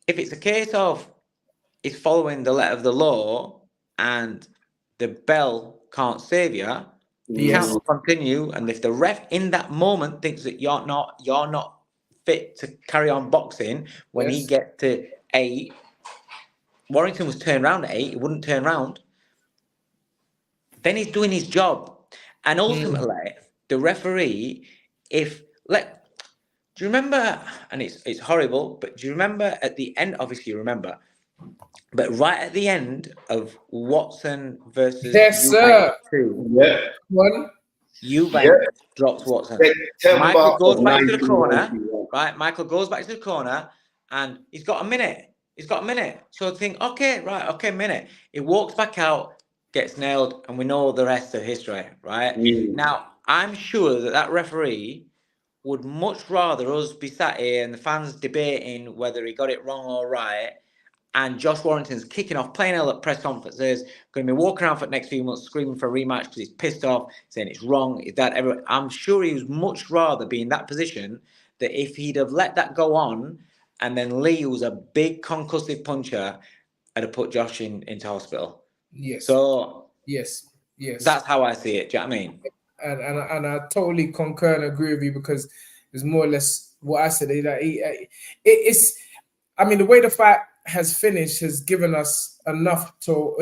if it's a case of it's following the letter of the law and the bell can't save you, the count will continue. And if the ref in that moment thinks that you're not fit to carry on boxing, when he gets to 8, Warrington was turned around at 8, he wouldn't turn around. Then he's doing his job. And ultimately, the referee, do you remember, and it's horrible, but do you remember at the end, obviously you remember, But right at the end of Watson versus Yes, sir. 2, Yeah. One. Eubank drops Watson. September Michael goes of back to the corner, 1991. right? Michael goes back to the corner, and he's got a minute. So think, okay, minute. He walks back out, gets nailed, and we know the rest of history, right? Now, I'm sure that referee would much rather us be sat here and the fans debating whether he got it wrong or right, and Josh Warrington's kicking off, playing ill at press conferences, going to be walking around for the next few months screaming for a rematch because he's pissed off, saying it's wrong. Is that ever? I'm sure he was much rather be in that position that if he'd have let that go on, and then Lee, who was a big concussive puncher, had have put Josh into hospital. Yes. So yes. That's how I see it. Do you know what I mean? And I totally concur and agree with you, because it's more or less what I said. It's, I mean, the way the fight has finished has given us enough to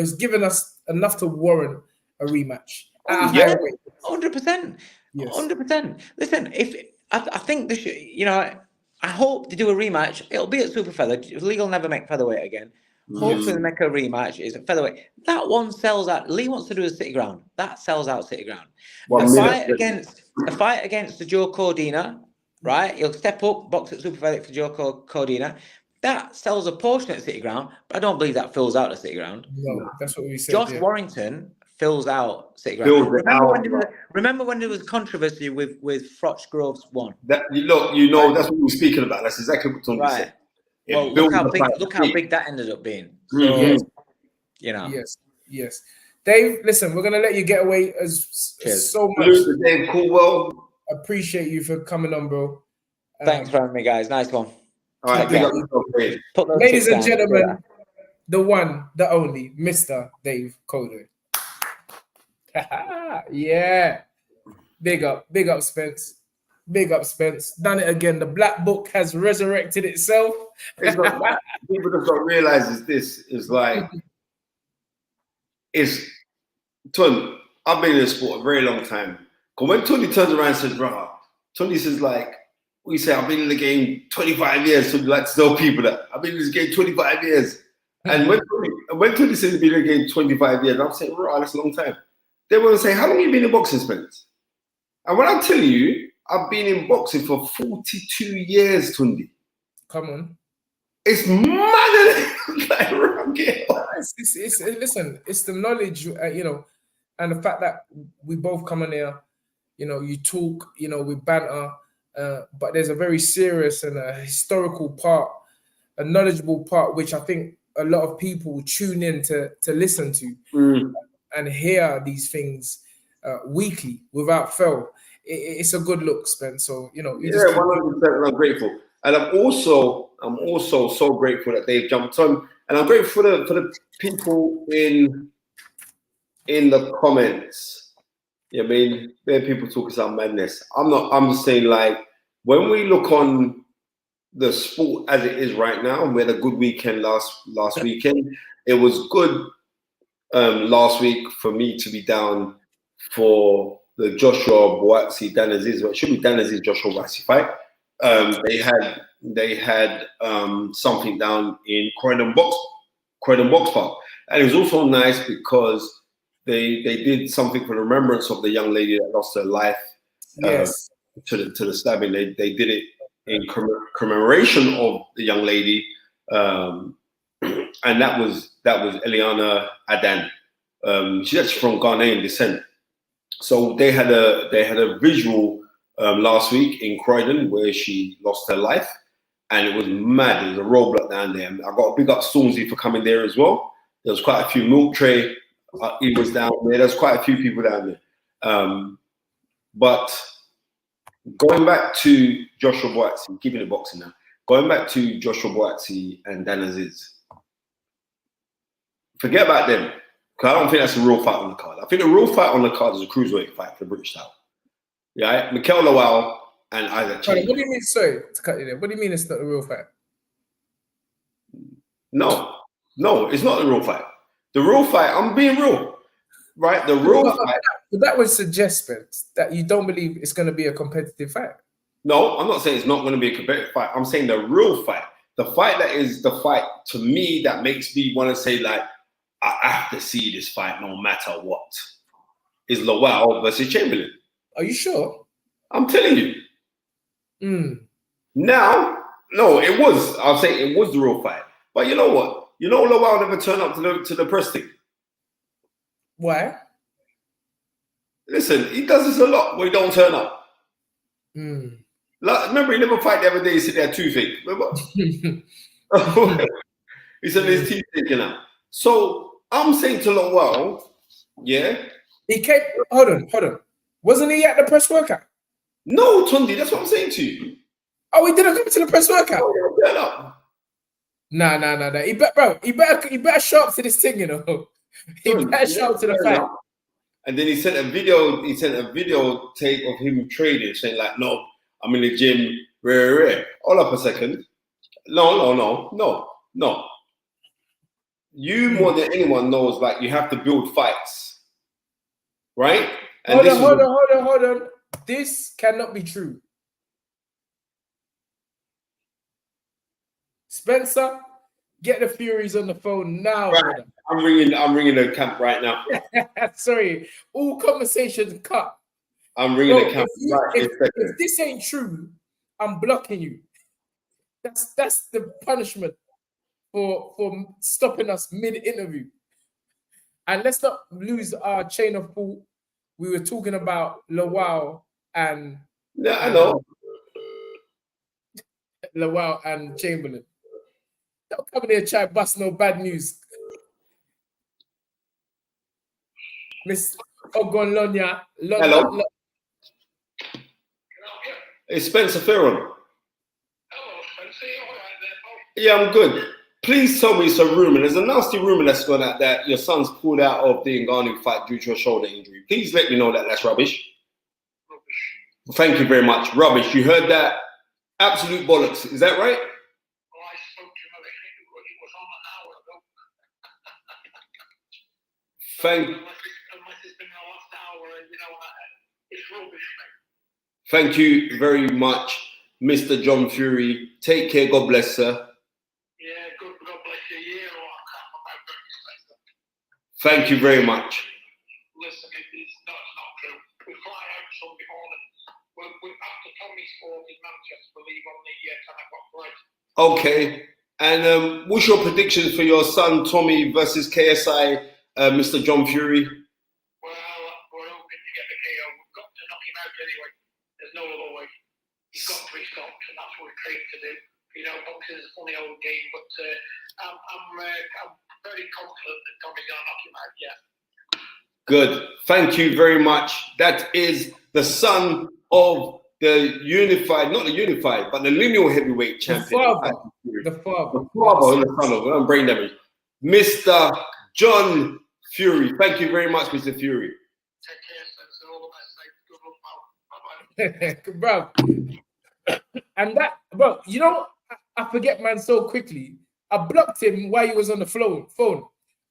warrant a rematch at a higher weight. 100%. Yes. 100%. Listen, if I think this, I hope they do a rematch. It'll be at super feather. Lee will never make featherweight again. Hopefully they make a rematch. Is at featherweight. That one sells out. Lee wants to do a city ground. That sells out city ground. A fight against the Joe Cordina, right? He'll step up, box at super featherweight for Joe Cordina. That sells a portion at city ground, but I don't believe that fills out the city ground. No, that's what we said. Josh Warrington fills out city ground. Remember when there was controversy with Froch Groves 1? That's what we were speaking about. That's exactly what Tony said. Well, look how big that ended up being. So, Yes. Dave, listen, we're gonna let you get away so much. Dave Coolwell. Appreciate you for coming on, bro. Thanks for having me, guys. Nice one. All right, ladies and gentlemen, the one, the only, Mr. Dave Coder. Yeah. Big up, Spence. Big up, Spence. Done it again. The black book has resurrected itself. It's not that. People just don't realize is like, Tony, I've been in this sport a very long time. Because when Tony turns around and says, brah, Tony says, like, we say, I've been in the game 25 years. So we like to tell people that I've been in this game 25 years. And when Tony says he's been in the game 25 years, I'm saying, right, that's a long time. They want to say, how long have you been in boxing, Spence? And when I tell you, I've been in boxing for 42 years, Tundi. Come on. It's mad. Listen, it's the knowledge, and the fact that we both come in here, you talk, we banter, but there's a very serious and a historical part, a knowledgeable part, which I think a lot of people tune in to listen to and hear these things weekly without fail. It's a good look, Spence. So 100%. I'm grateful, and I'm also so grateful that they've jumped on, and I'm grateful for the people in the comments. I mean, there are people talking some madness. I'm just saying, like, when we look on the sport as it is right now, we had a good weekend last weekend. It was good last week for me to be down for the Joshua Boatsi Dan Aziz. Well, it should be Dan Aziz Joshua Boatsi fight. They had something down in Croydon Box Park, and it was also nice because they did something for the remembrance of the young lady that lost her life to the stabbing. They did it in commemoration of the young lady, and that was Eliana Adan. She's actually from Ghanaian descent. So they had a visual last week in Croydon where she lost her life, and it was mad. There was a roadblock down there. I got a big up Stormzy for coming there as well. There was quite a few. Milk Tray, he was down there. There's quite a few people down there. But going back to Joshua Boatsi, keeping it boxing now. Going back to Joshua Boatsi and Dan Aziz. Forget about them. Because I don't think that's a real fight on the card. I think the real fight on the card is a cruiserweight fight for the British title. Yeah, Mikel Lowell and Isaac Chambers. What do you mean? Sorry to cut you there. What do you mean it's not a real fight? No, it's not the real fight. The real fight, I'm being real, right? The real fight. But that would suggest, Spence, that you don't believe it's going to be a competitive fight. No, I'm not saying it's not going to be a competitive fight. I'm saying the real fight. the fight that is the fight to me that makes me want to say like I have to see this fight no matter what is Lowell versus Chamberlain. Are you sure? I'm telling you. Now, no, it was. I'll say it was the real fight. But you know what? You know Lowell never turned up to the press thing. Why? Listen, he does this a lot where he don't turn up. Like, remember, he never fight the other day. He said he had toothache. Remember? He said his teeth taken out. So I'm saying to Lowell, yeah. He came. Hold on. Wasn't he at the press workout? No, Tundi, that's what I'm saying to you. Oh, he didn't come to the press workout. Oh, turn up. Nah. He better show up to this thing, you know. He better show up to the fight. And then he sent a video tape of him training, saying like, "No, I'm in the gym." Hold up a second. No. You more than anyone knows, like you have to build fights, right? And Hold on. This cannot be true. Spencer, get the Furies on the phone now. Right. I'm ringing the camp right now. Sorry, all conversations cut. I'm ringing the camp if this ain't true, I'm blocking you. That's the punishment for stopping us mid-interview. And let's not lose our chain of thought. We were talking about Lowell and I know. Lowell and Chamberlain. Don't come in here and try to bust no bad news. Miss Ogonlonya. Hello. It's Spencer Ferron. Hello, Spencer. You all right there, Yeah, I'm good. Please tell me it's a rumor. There's a nasty rumor that's gone out that your son's pulled out of the Ngannou fight due to a shoulder injury. Please let me know that that's rubbish. Thank you very much. Rubbish. You heard that? Absolute bollocks. Is that right? Well, I spoke to him. It was on an hour ago. Unless it's been the last hour, you know, it's rubbish, mate. Thank you very much, Mr. John Fury. Take care. God bless, sir. Yeah, God bless you. Yeah, or I can't remember you. Thank you very much. Listen, it's not true. We fly out Sunday morning. We're after Tommy's sport in Manchester, believe on the 10 o'clock flight. Okay. And what's your predictions for your son Tommy versus KSI, Mr. John Fury? Well, we're hoping to get the KO. We've got to knock him out anyway. There's no other way. He's got to be stopped, and that's what we're trained to do. You know, boxing is a funny old game, but I'm very confident that Tommy's going to knock him out, yeah. Good. Thank you very much. That is the son of the unified, not the unified, but the lineal heavyweight champion. The father. The son of, I'm brain damage. Mr. John Fury. Thank you very much, Mr. Fury. Take care, Spencer. All the best, mate. Good luck, pal. Bro. And that, bro, you know, I forget, man, so quickly. I blocked him while he was on the phone.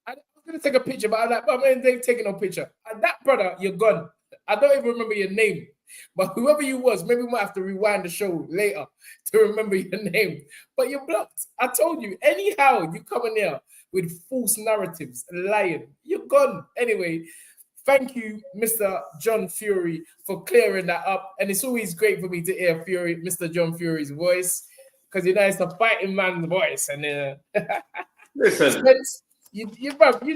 I was going to take a picture, but I was like, but man, they're taking no picture. And that brother, you're gone. I don't even remember your name. But whoever you was, maybe we might have to rewind the show later to remember your name. But you're blocked. I told you, anyhow, you come in here with false narratives, lying. You're gone. Anyway, thank you, Mr. John Fury, for clearing that up. And it's always great for me to hear Mr. John Fury's voice, because you know it's a fighting man's voice. And listen, Spence, you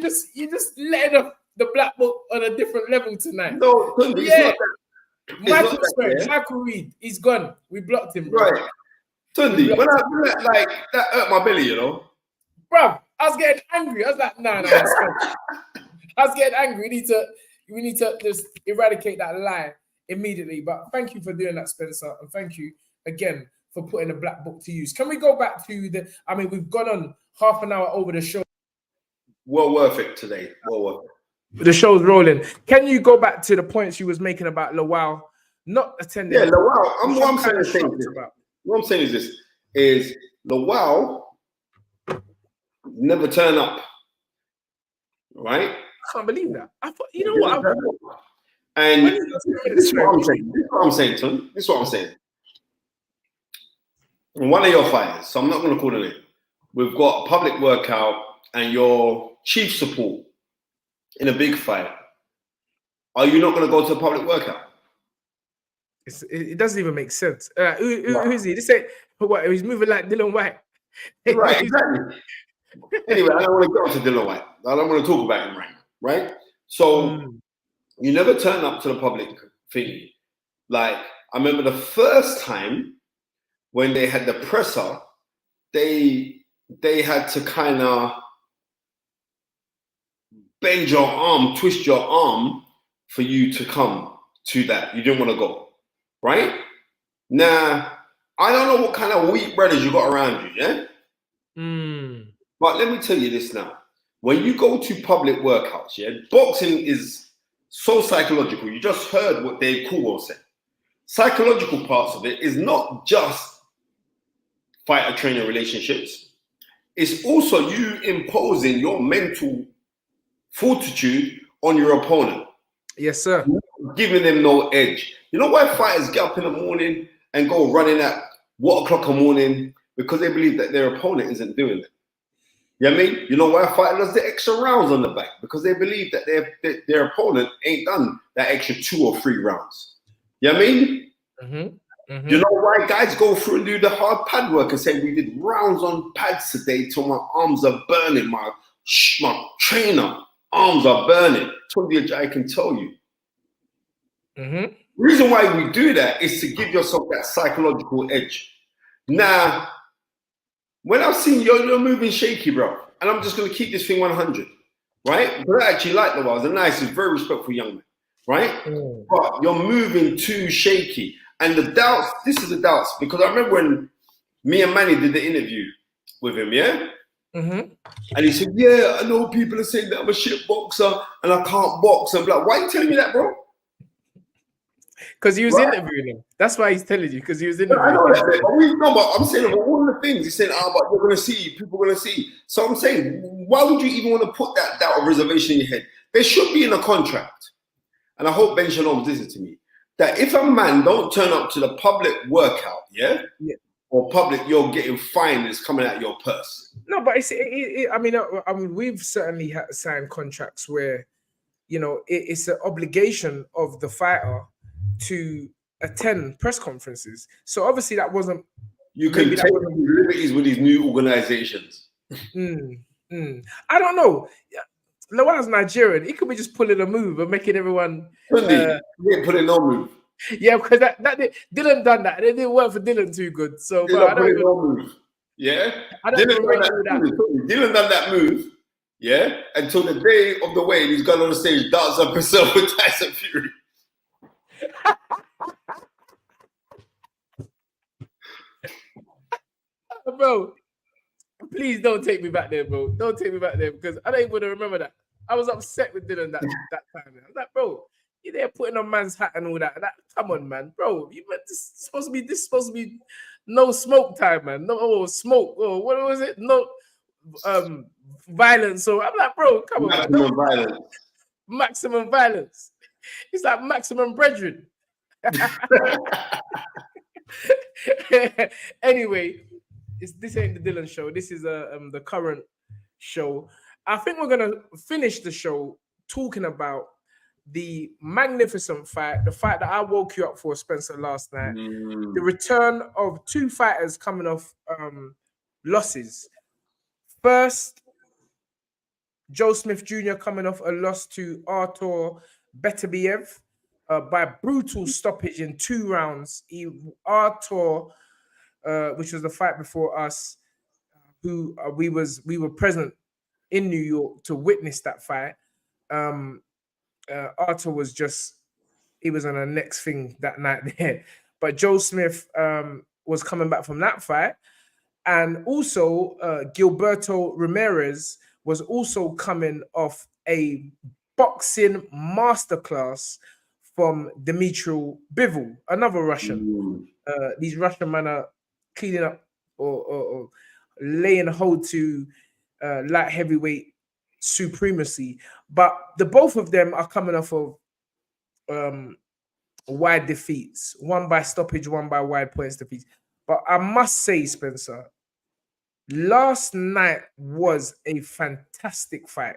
just letting the black book on a different level tonight. No, yeah. Michael Reed, he's gone. We blocked him, bro. Right. Tundi, when I that hurt my belly, you know. Bro, I was getting angry. I was like, nah. I was getting angry. We need to just eradicate that lie immediately. But thank you for doing that, Spencer. And thank you again for putting the black book to use. Can we go back to we've gone on half an hour over the show. Well worth it today. Well worth it. The show's rolling. Can you go back to the points you was making about Lowell not attending? Yeah, Lowell. What I'm saying is this: is Lowell never turn up, right? I can't believe that. I thought, you know what? And this is what I'm saying. This is what I'm saying, Tom. This is what I'm saying. one of your fighters, so I'm not going to call the name, we've got a public workout and your chief support in a big fight, are you not going to go to a public workout? It doesn't even make sense. Who is he? This ain't what he's moving like Dylan White. Right, exactly. Anyway, I don't want to go to Dylan White. I don't want to talk about him right now, right? So you never turn up to the public thing. Like, I remember the first time when they had the presser, they had to kind of bend your arm, twist your arm for you to come to that. You didn't want to go, right? Now, I don't know what kind of weak brothers you got around you, yeah? But let me tell you this now. When you go to public workouts, yeah, boxing is so psychological. You just heard what Dave Coolwell said. Psychological parts of it is not just fighter-trainer relationships. It's also you imposing your mental fortitude on your opponent. Yes, sir. Giving them no edge. You know why fighters get up in the morning and go running at 1 o'clock in the morning? Because they believe that their opponent isn't doing it. You know what I mean? You know why a fighter does the extra rounds on the back? Because they believe that their opponent ain't done that extra 2 or 3 rounds. You know what I mean? You know why guys go through and do the hard pad work and say, we did rounds on pads today till my arms are burning, my trainer arms are burning. I can tell you. The reason why we do that is to give yourself that psychological edge. Now, when I've seen you're moving shaky, bro, and I'm just going to keep this thing 100, right? But I actually like the way. I was a nice, very respectful young man, right? But you're moving too shaky. And the doubts, this is the doubts, because I remember when me and Manny did the interview with him, yeah? And he said, yeah, I know people are saying that I'm a shit boxer and I can't box. I'm like, why are you telling me that, bro? Because he was interviewing him. That's why he's telling you, because he was interviewing him. But I'm saying about all the things. He's saying, but you're going to see, people are going to see. So I'm saying, why would you even want to put that doubt or reservation in your head? There should be in a contract. And I hope Ben Shalom listens to me. That if a man don't turn up to the public workout, or public, you're getting fined, it's coming out of your purse. No, but I mean, we've certainly signed contracts where, you know, it's an obligation of the fighter to attend press conferences. So obviously that wasn't. You can take liberties with these new organizations. I don't know. Lawan's Nigerian. He could be just pulling a move and making everyone. He ain't pulling no move. Yeah, because that Dylan done that. It didn't work for Dylan too good. So I don't even move. Yeah, Dylan done that move. Yeah, until the day of the weigh, he's gone on the stage, dance up himself with Tyson Fury. Bro, please don't take me back there, bro. Don't take me back there because I don't even remember that. I was upset with Dylan that time. I was like, bro, you're there putting on man's hat and all that. Come on, man, bro. This is supposed to be no smoke time, man. No smoke. Oh, what was it? No violence. So I'm like, bro, come on, man. Violence. Maximum violence. It's like maximum brethren. Anyway, this ain't the Dylan show. This is the current show. I think we're gonna finish the show talking about the magnificent fight, the fight that I woke you up for, Spencer, last night. The return of 2 fighters coming off losses. First, Joe Smith Jr. coming off a loss to Artur Beterbiev by brutal stoppage in 2 rounds. Artur, which was the fight before us, who we were present in New York to witness that fight. Artur was he was on the next thing that night there. But Joe Smith was coming back from that fight. And also Gilberto Ramirez was also coming off a boxing masterclass from Dmitry Bivol, another Russian. These Russian men are cleaning up or laying hold to light heavyweight supremacy. But the both of them are coming off of wide defeats, one by stoppage, one by wide points defeats. But I must say, Spencer, last night was a fantastic fight.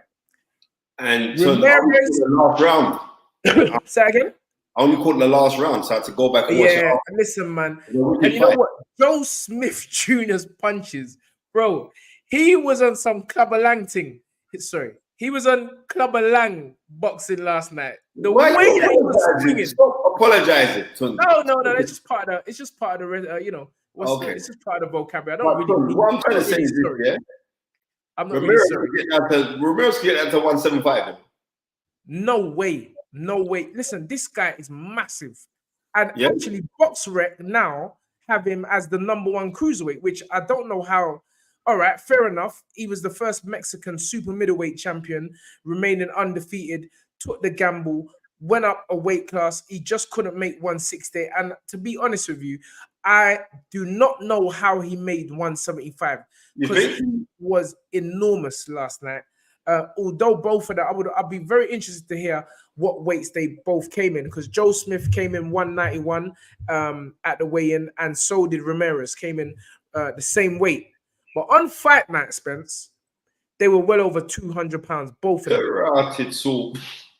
And Ramirez, the last round. say again? I only caught the last round, so I had to go back and watch it. Yeah, listen, man. And you know what? Joe Smith Jr.'s punches, bro. He was on some Clubber Lang thing. Sorry, he was on Clubber Lang boxing last night. The way that he was swinging. Stop apologizing. No. It's just part of. It's just part of the. It's just part of the vocabulary. I don't really. What I'm trying to say is this, yeah. I'm not really sorry. Ramirez can get that to 175. No way. Listen, this guy is massive. And actually, BoxRec now have him as the #1 cruiserweight, which I don't know how. All right, fair enough. He was the first Mexican super middleweight champion, remaining undefeated, took the gamble, went up a weight class. He just couldn't make 160. And to be honest with you, I do not know how he made 175 because he was enormous last night. Although both of them, I'd be very interested to hear what weights they both came in, because Joe Smith came in 191 at the weigh-in, and so did Ramirez, came in the same weight. But on fight night, Spence, they were well over 200 pounds, both of them.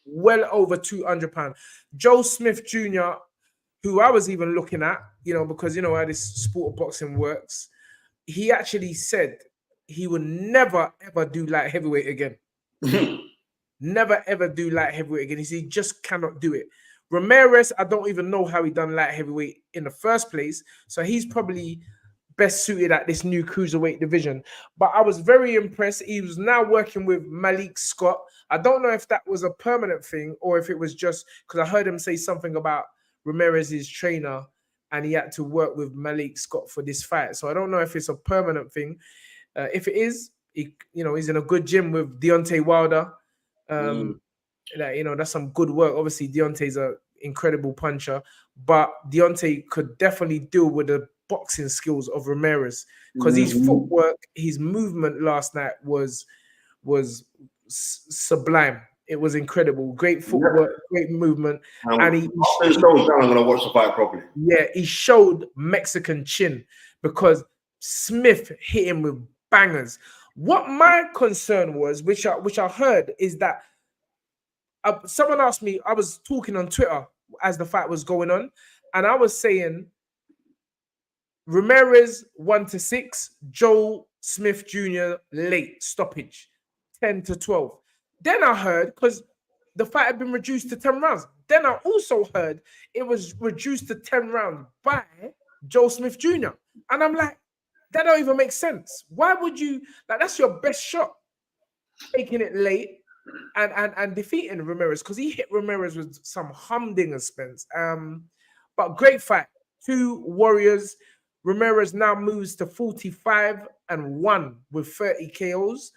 Well over 200 pounds. Joe Smith Jr., who I was even looking at, because how this sport of boxing works, he actually said he would never, ever do light heavyweight again. Never, ever do light heavyweight again. He just cannot do it. Ramirez, I don't even know how he done light heavyweight in the first place. So he's probably best suited at this new cruiserweight division. But I was very impressed. He was now working with Malik Scott. I don't know if that was a permanent thing or if it was just because I heard him say something about Ramirez's trainer and he had to work with Malik Scott for this fight. So I don't know if it's a permanent thing. If it is, he's in a good gym with Deontay Wilder. That's some good work. Obviously, Deontay's an incredible puncher, but Deontay could definitely deal with the boxing skills of Ramirez because his footwork, his movement last night was sublime. It was incredible. Great footwork, great movement. And he showed down. I'm going to watch the fight properly. Yeah, he showed Mexican chin because Smith hit him with bangers. What my concern was, which I heard, is that someone asked me, I was talking on Twitter as the fight was going on, and I was saying Ramirez 1-6, Joe Smith Jr. late stoppage, 10-12. Then I heard, because the fight had been reduced to 10 rounds, then I also heard it was reduced to 10 rounds by Joe Smith Jr. And I'm like, that don't even make sense. Why would you, that's your best shot, taking it late and defeating Ramirez, because he hit Ramirez with some humdinger, Spence. But great fight. 2 warriors. Ramirez now moves to 45-1 with 30 KOs.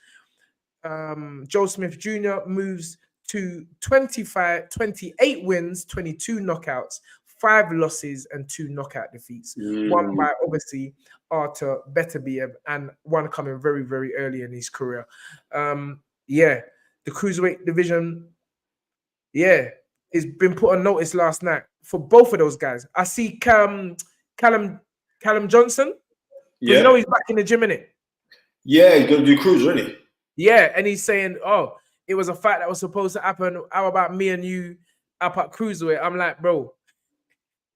Joe Smith Jr. moves to 28 wins, 22 knockouts, 5 losses, and 2 knockout defeats. One by, obviously, Artur Beterbiev, and one coming very, very early in his career. The cruiserweight division, it's been put on notice last night for both of those guys. I see Callum Johnson. Yeah. You know he's back in the gym, innit? Yeah, he's going to do cruiser, isn't he? Yeah, and he's saying, it was a fight that was supposed to happen. How about me and you up at cruiserweight? I'm like, bro,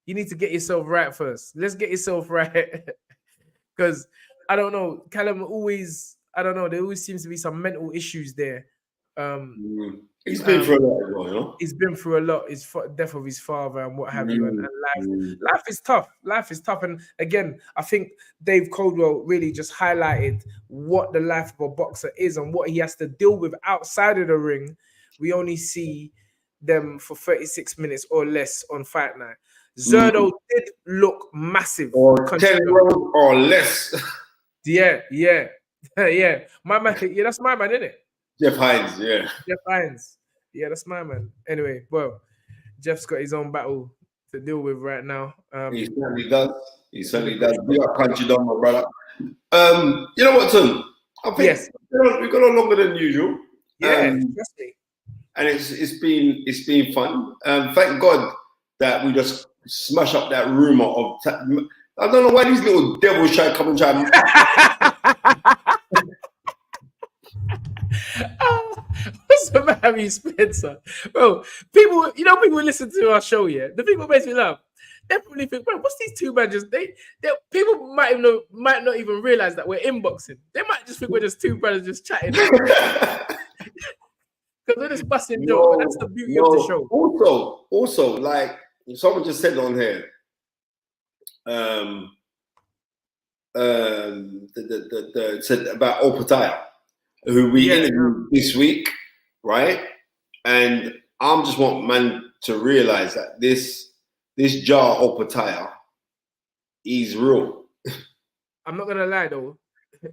you need to get yourself right first. Let's get yourself right. Because, I don't know, Callum always, there always seems to be some mental issues there. He's been through a lot as well, you know? He's been through a lot. His death of his father and what have you. And life is tough. Life is tough. And again, I think Dave Coldwell really just highlighted what the life of a boxer is and what he has to deal with outside of the ring. We only see them for 36 minutes or less on fight night. Zerdo did look massive. Or 10 rounds or less. Yeah. My man, that's my man, isn't it? Jeff Hines, yeah. Jeff Hines. Yeah, that's my man. Anyway, well, Jeff's got his own battle to deal with right now. He certainly does. We got country done, my brother. You know what, Tim? I think we've got on longer than usual. Yeah, definitely. And it's been fun. Thank God that we just smash up that rumor of I don't know why these little devils try to come and try. What's the matter with you, Spencer? Bro, people, people who listen to our show, yeah, the people who makes me laugh, they probably think, bro, what's these two man just they people might not even realize that we're inboxing. They might just think we're just two brothers just chatting. Because we're just busting jokes, but that's the beauty of the show. Also, like someone just said on here, said about Opataya, who we interviewed this week, right? And I just want man to realize that this jar Opataya is real. I'm not gonna lie though,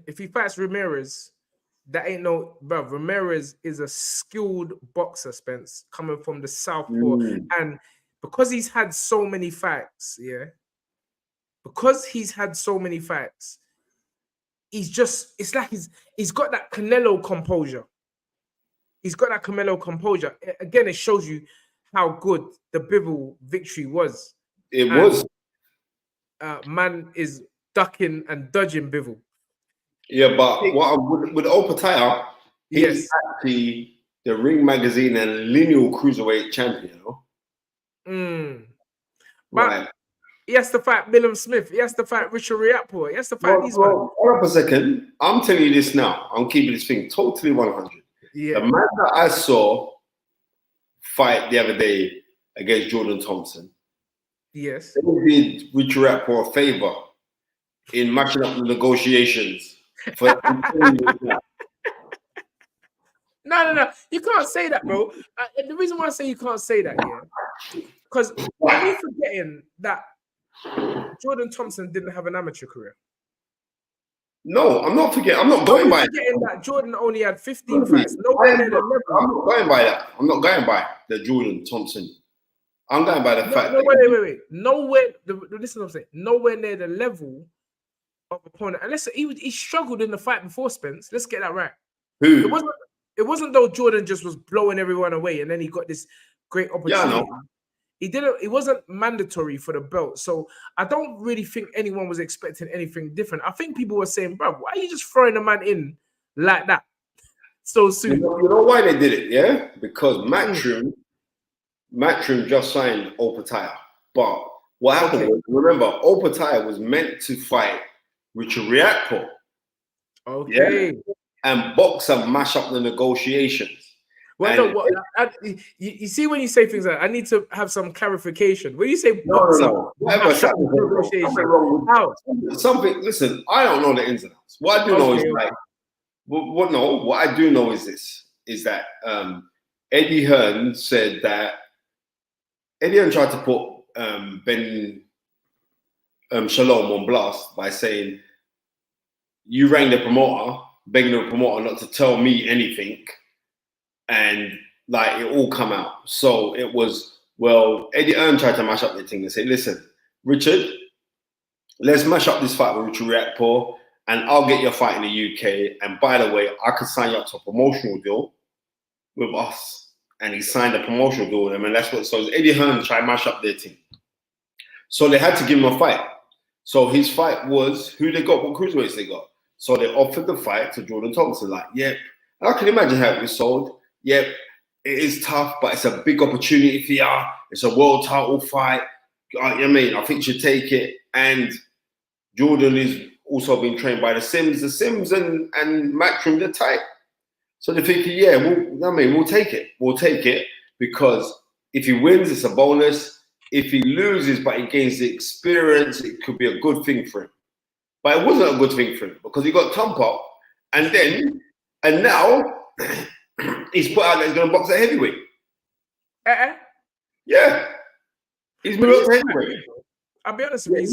if he fights Ramirez, that ain't no, bro. Ramirez is a skilled boxer, Spence, coming from the southpaw, and because he's had so many fights, it's like he's got that Canelo composure. He's got that Canelo composure. Again, it shows you how good the Bivol victory was. It was. Man is ducking and dodging Bivol. Yeah, but with Opataya, he's actually the Ring Magazine and lineal cruiserweight champion, But right. He has to fight Milam Smith. He has to fight Richard Riappo. He has to fight these ones. Hold up a second. I'm telling you this now. I'm keeping this thing totally 100. Yeah. The man that I saw fight the other day against Jordan Thompson. Yes. They did Richard Riappo a favor in matching up the negotiations. No. You can't say that, bro. The reason why I say you can't say that, because are you forgetting that Jordan Thompson didn't have an amateur career? No, I'm not forgetting. I'm not going by it. Forgetting that Jordan only had 15 fights. I'm not going by that. I'm not going by the Jordan Thompson. I'm going by the fact. No, wait. Nowhere. Listen, what I'm saying. Nowhere near the level of opponent. Unless he struggled in the fight before, Spence. Let's get that right. Who? It wasn't though Jordan just was blowing everyone away and then he got this great opportunity. Yeah, I know. It wasn't mandatory for the belt. So I don't really think anyone was expecting anything different. I think people were saying, bro, why are you just throwing a man in like that so soon? You know why they did it, yeah? Because Matchroom just signed Opataya. But what happened was, remember, Opataya was meant to fight Richard Riappo. Okay. Yeah? And box and mash up the negotiations. Well, you see when you say things like that, I need to have some clarification. When you say no. Something. Listen, I don't know the ins and outs. What I do know is what I do know is this: is that Eddie Hearn said that Eddie Hearn tried to put Ben Shalom on blast by saying you rang the promoter, begging the promoter not to tell me anything. And like it all come out. So it was, Eddie Hearn tried to mash up the thing and say, listen, Richard, let's mash up this fight with Richard Riappo and I'll get your fight in the UK. And by the way, I could sign you up to a promotional deal with us. And he signed a promotional deal with them. And that's what, so Eddie Hearn tried to mash up their team. So they had to give him a fight. So his fight was, who they got, what cruiserweights they got. So they offered the fight to Jordan Thompson. Like, yeah, I can imagine how it was sold. Yeah, it is tough, but it's a big opportunity for you. It's a world title fight. I mean, I think you should take it. And Jordan is also being trained by the Sims. The Sims and Matchroom, they're tight. So they're thinking, yeah, we'll take it. We'll take it because if he wins, it's a bonus. If he loses, but he gains the experience, it could be a good thing for him. But it wasn't a good thing for him because he got thump up. And now he's put out that he's going to box at heavyweight. Yeah. He's moved up to heavyweight. I'll be honest with you.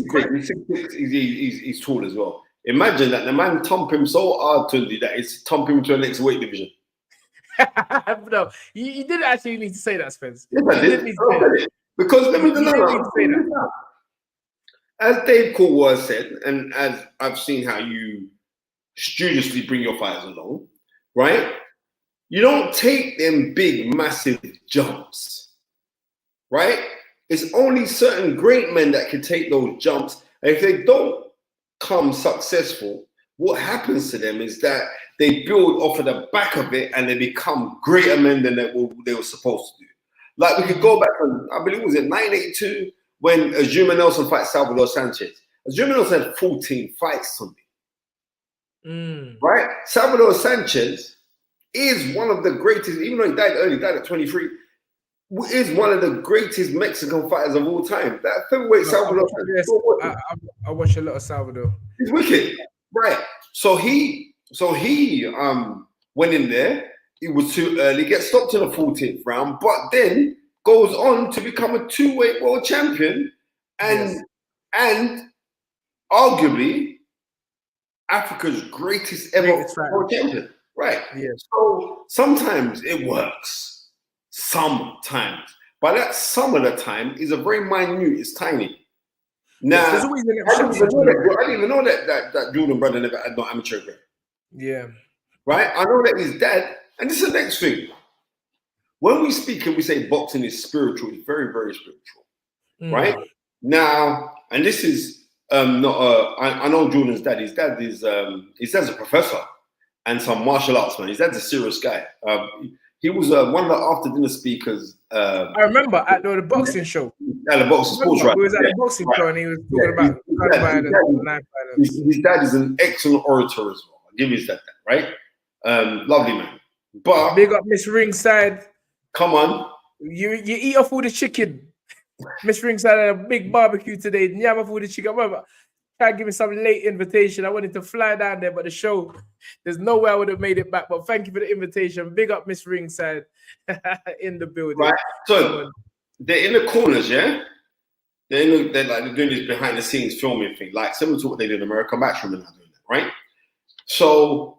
He's tall as well. Imagine that the man thump him so hard to that it's thump him to the next weight division. No, you didn't actually need to say that, Spence. Yes, I did. Because let me say that. As Dave Courtworth said, and as I've seen how you studiously bring your fighters along, right? You don't take them big, massive jumps, right? It's only certain great men that can take those jumps And if they don't come successful, what happens to them is that they build off of the back of it and they become greater men than they were supposed to do. Like we could go back on, I believe it was in 1982 when Juma Nelson fights Salvador Sanchez. Juma Nelson had 14 fights on me. Right? Salvador Sanchez is one of the greatest, even though he died early, died at 23, is one of the greatest Mexican fighters of all time. That featherweight Salvador Sanchez. I watch a lot of Salvador. He's wicked. Right. So he went in there. It was too early, gets stopped in the 14th round, but then goes on to become a two-weight world champion and arguably Africa's greatest ever world champion. Right. Yeah. So sometimes it works. Sometimes. But that some of the time is a very minute, it's tiny. Now, I didn't even know that Jordan brother never had no amateur grade. Yeah. Right? I know that his dad, and this is the next thing. When we speak and we say boxing is spiritual, it's very, very spiritual. Right? Now, and this is not I know Jordan's dad. His dad's a professor and some martial arts man. His dad's a serious guy. He was one of the after dinner speakers. I remember at the boxing show. At the boxing sports, right? He was at the boxing show and he was talking about his dad is an excellent orator as well. I'll give his dad that, right? Lovely man. But big up Miss Ringside. Come on. You eat off all the chicken. Miss Ringside had a big barbecue today. Yam off all the chicken. Try to give me some late invitation. I wanted to fly down there, but the show, there's no way I would have made it back. But thank you for the invitation. Big up Miss Ringside in the building. Right. So they're in the corners, yeah? They're doing this behind the scenes filming thing, like similar to what they did in America. Matchroom and doing that, right? So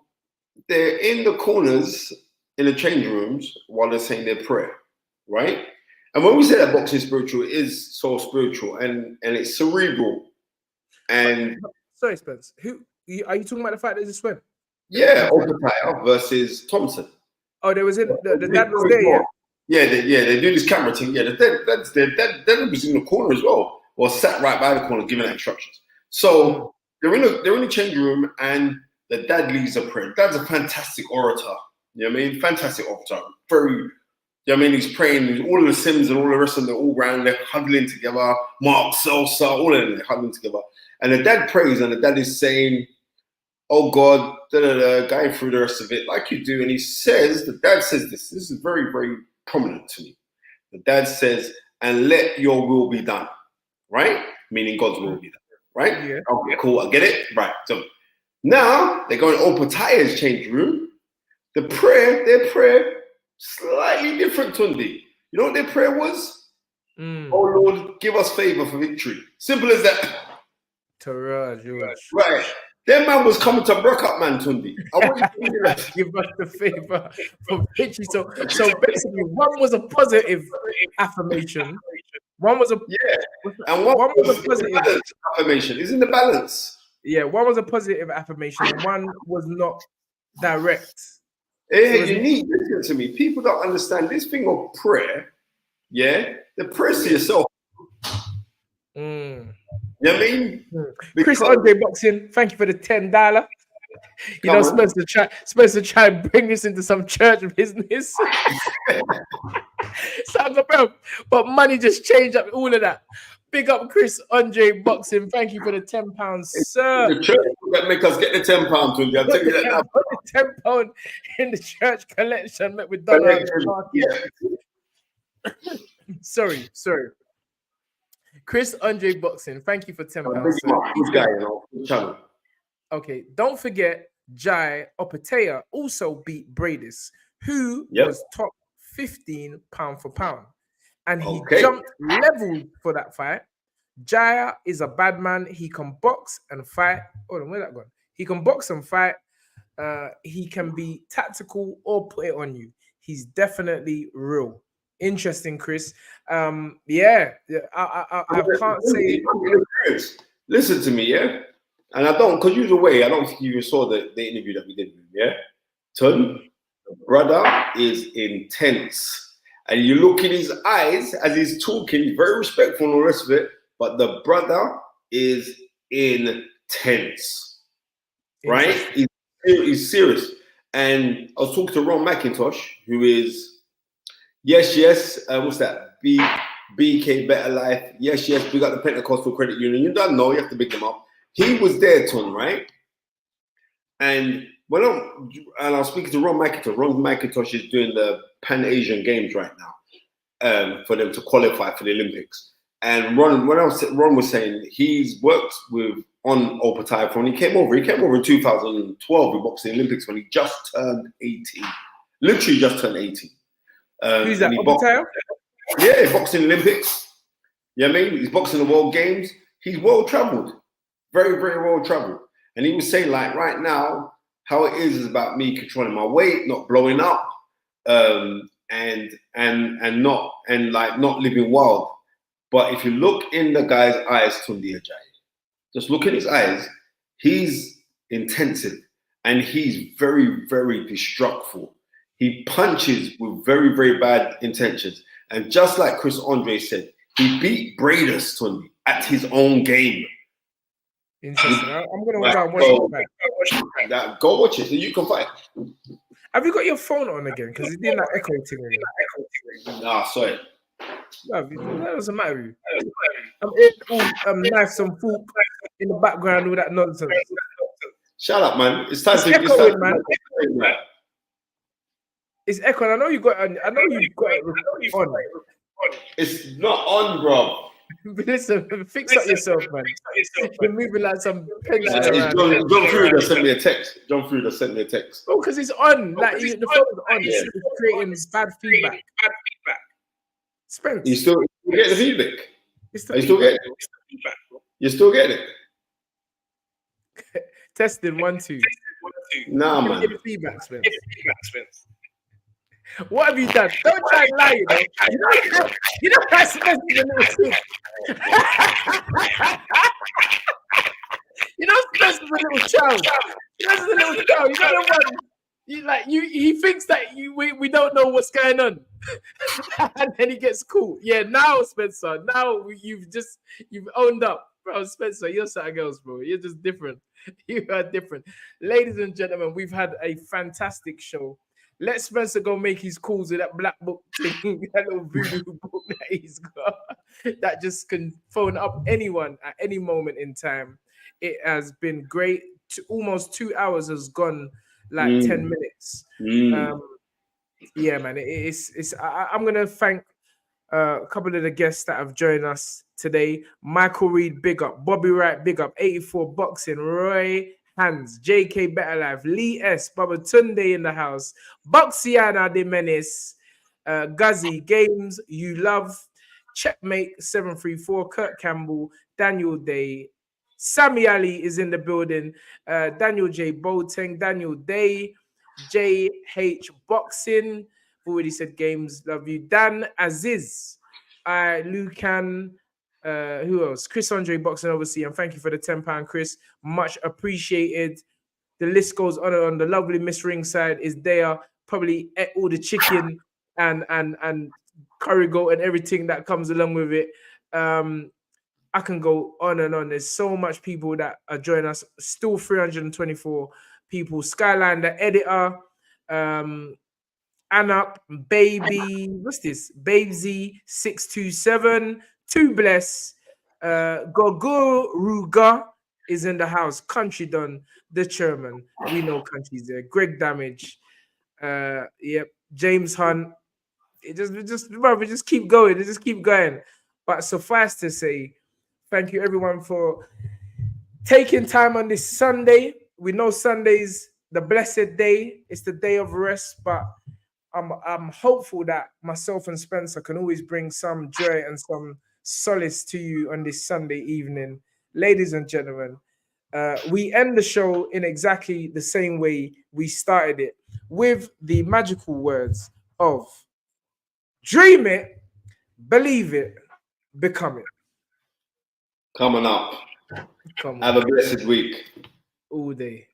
they're in the corners in the change rooms while they're saying their prayer, right? And when we say that boxing is spiritual, it is so spiritual and it's cerebral. And sorry, Spence. Are you talking about the fight that just went? Yeah, Opetaya versus Thompson. Oh, there was the dad was there. Yeah, they do this camera thing. Yeah, the dad was in the corner as well, or sat right by the corner giving instructions. So they're in the change room, and the dad leads a prayer. Dad's a fantastic orator. You know what I mean? Fantastic orator. Very. You know what I mean? He's praying. All of the Sims and all the rest of them, they're all around. They're huddling together. Mark, Salsa, all of them, they're huddling together. And the dad prays, and the dad is saying, "Oh God," going through the rest of it like you do. And the dad says this. This is very, very prominent to me. The dad says, "And let your will be done," right? Meaning God's will be done, right? Yeah. Okay, cool. I get it. Right. So now they go in Opetaya's change room. Their prayer, slightly different, Tundi. You know what their prayer was? Oh Lord, give us favor for victory. Simple as that. Right. That man was coming to broke up, man, Tundi. I want you to give us the favor for victory. So basically, one was a positive affirmation. One was a and one was a positive affirmation. It's in the balance. Yeah, one was a positive affirmation, and one was not direct. Hey, you need to listen to me. People don't understand this thing of prayer. Yeah, the prayer to yourself. You know what I mean? Chris Andre Boxing, thank you for the $10. You know, supposed to try and bring this into some church business. Sounds about, but money just changed up all of that. Big up Chris Andre Boxing. Thank you for the £10, sir. The church that make us get the £10, Tundi. I'll tell you that now. Put the £10 in the church collection. Met with Donald. Sorry. Chris Andre Boxing, thank you for £10. Okay, don't forget Jai Opetaya also beat Bradis, who was top 15 pound for pound, and he jumped levels for that fight. Jaya is a bad man. He can box and fight. Hold on, where's that gone? He can box and fight. He can be tactical or put it on you. He's definitely real. Interesting, Chris. I can't say. Listen to me, yeah, and I don't, because you're away. I don't think you even saw the interview that we did with him, yeah. Ton, the brother is intense, and you look in his eyes as he's talking. He's very respectful and all the rest of it, but the brother is intense, right? He's serious. And I was talking to Ron McIntosh, who is, yes, what's that? BK Better Life. Yes, we got the Pentecostal Credit Union. You don't know, you have to pick them up. He was there, Ton, right? And when I was speaking to Ron McIntosh is doing the Pan Asian Games right now, for them to qualify for the Olympics. And Ron was saying he's worked on Opatai when he came over. He came over in 2012 with boxing Olympics when he just turned 18. Literally just turned 18. Who's that? Opatai? Yeah, boxing Olympics. Yeah, he's boxing the World Games. He's well traveled, very, very well traveled. And he was saying, like, right now, how it is about me controlling my weight, not blowing up, and not living wild. But if you look in the guy's eyes, Tunde Ajayi, just look in his eyes, he's intensive and he's very, very destructful. He punches with very, very bad intentions. And just like Chris Andre said, he beat Bradus, Tunde, at his own game. Interesting. I'm going to go and watch it back. Go watch it so you can fight. Have you got your phone on again? Because it's doing that echo thing. Nah, sorry. That doesn't matter with you. I'm hearing all knives and fork in the background, all that nonsense. Shut up, man. It's time it's to echoing, man. It's echoing. I know you got it on. It's not on, bro. But listen, fix up yourself, man. You're moving like some pension around. John Fruder sent me a text. Oh, because it's on. Like the phone's on. Yeah. It's creating bad feedback. Spence. You still get the feedback? You still get it? You still get it? Testing 1 2. Nah, man. Get the feedback, Spence. What have you done? Don't try and lie, you know. You know how Spence is a little kid. You know Spence is a little child. Spence is a little child. You know the one. He thinks that we don't know what's going on, and then he gets cool. Yeah, now Spencer, you've owned up, bro. Spencer, you're something else, bro. You're just different. You are different, ladies and gentlemen. We've had a fantastic show. Let Spencer go make his calls with that black book thing, that little voodoo book that he's got, that just can phone up anyone at any moment in time. It has been great. Almost 2 hours has gone. Like 10 minutes. Yeah, man. I'm gonna thank a couple of the guests that have joined us today. Michael Reed, big up. Bobby Wright, big up. 84 Boxing, Roy Hands, JK Better Life, Lee S, Baba Tunde in the house, Boxiana de Menace, Guzzy Games, You Love, Checkmate 734, Kurt Campbell, Daniel Day. Sammy Ali is in the building. Daniel J. Boateng, Daniel Day, JH Boxing. Already said games. Love you. Dan Aziz. Lucan. Who else? Chris Andre Boxing, obviously. And thank you for the £10, Chris. Much appreciated. The list goes on and on. The lovely Miss Ringside is there. Probably ate all the chicken and curry goat and everything that comes along with it. I can go on and on. There's so much people that are joining us. Still 324 people. Skyline, the editor. Anup, Baby. What's this? Babesy 627. Two Bless. Gogo Ruga is in the house. Country Don, the chairman. We know Country's there. Greg Damage. Yep. James Hunt. It just keep going. It just keep going. But suffice to say, thank you, everyone, for taking time on this Sunday. We know Sunday's the blessed day. It's the day of rest, but I'm hopeful that myself and Spencer can always bring some joy and some solace to you on this Sunday evening. Ladies and gentlemen, we end the show in exactly the same way we started it, with the magical words of dream it, believe it, become it. Coming up. Have a blessed week. All day.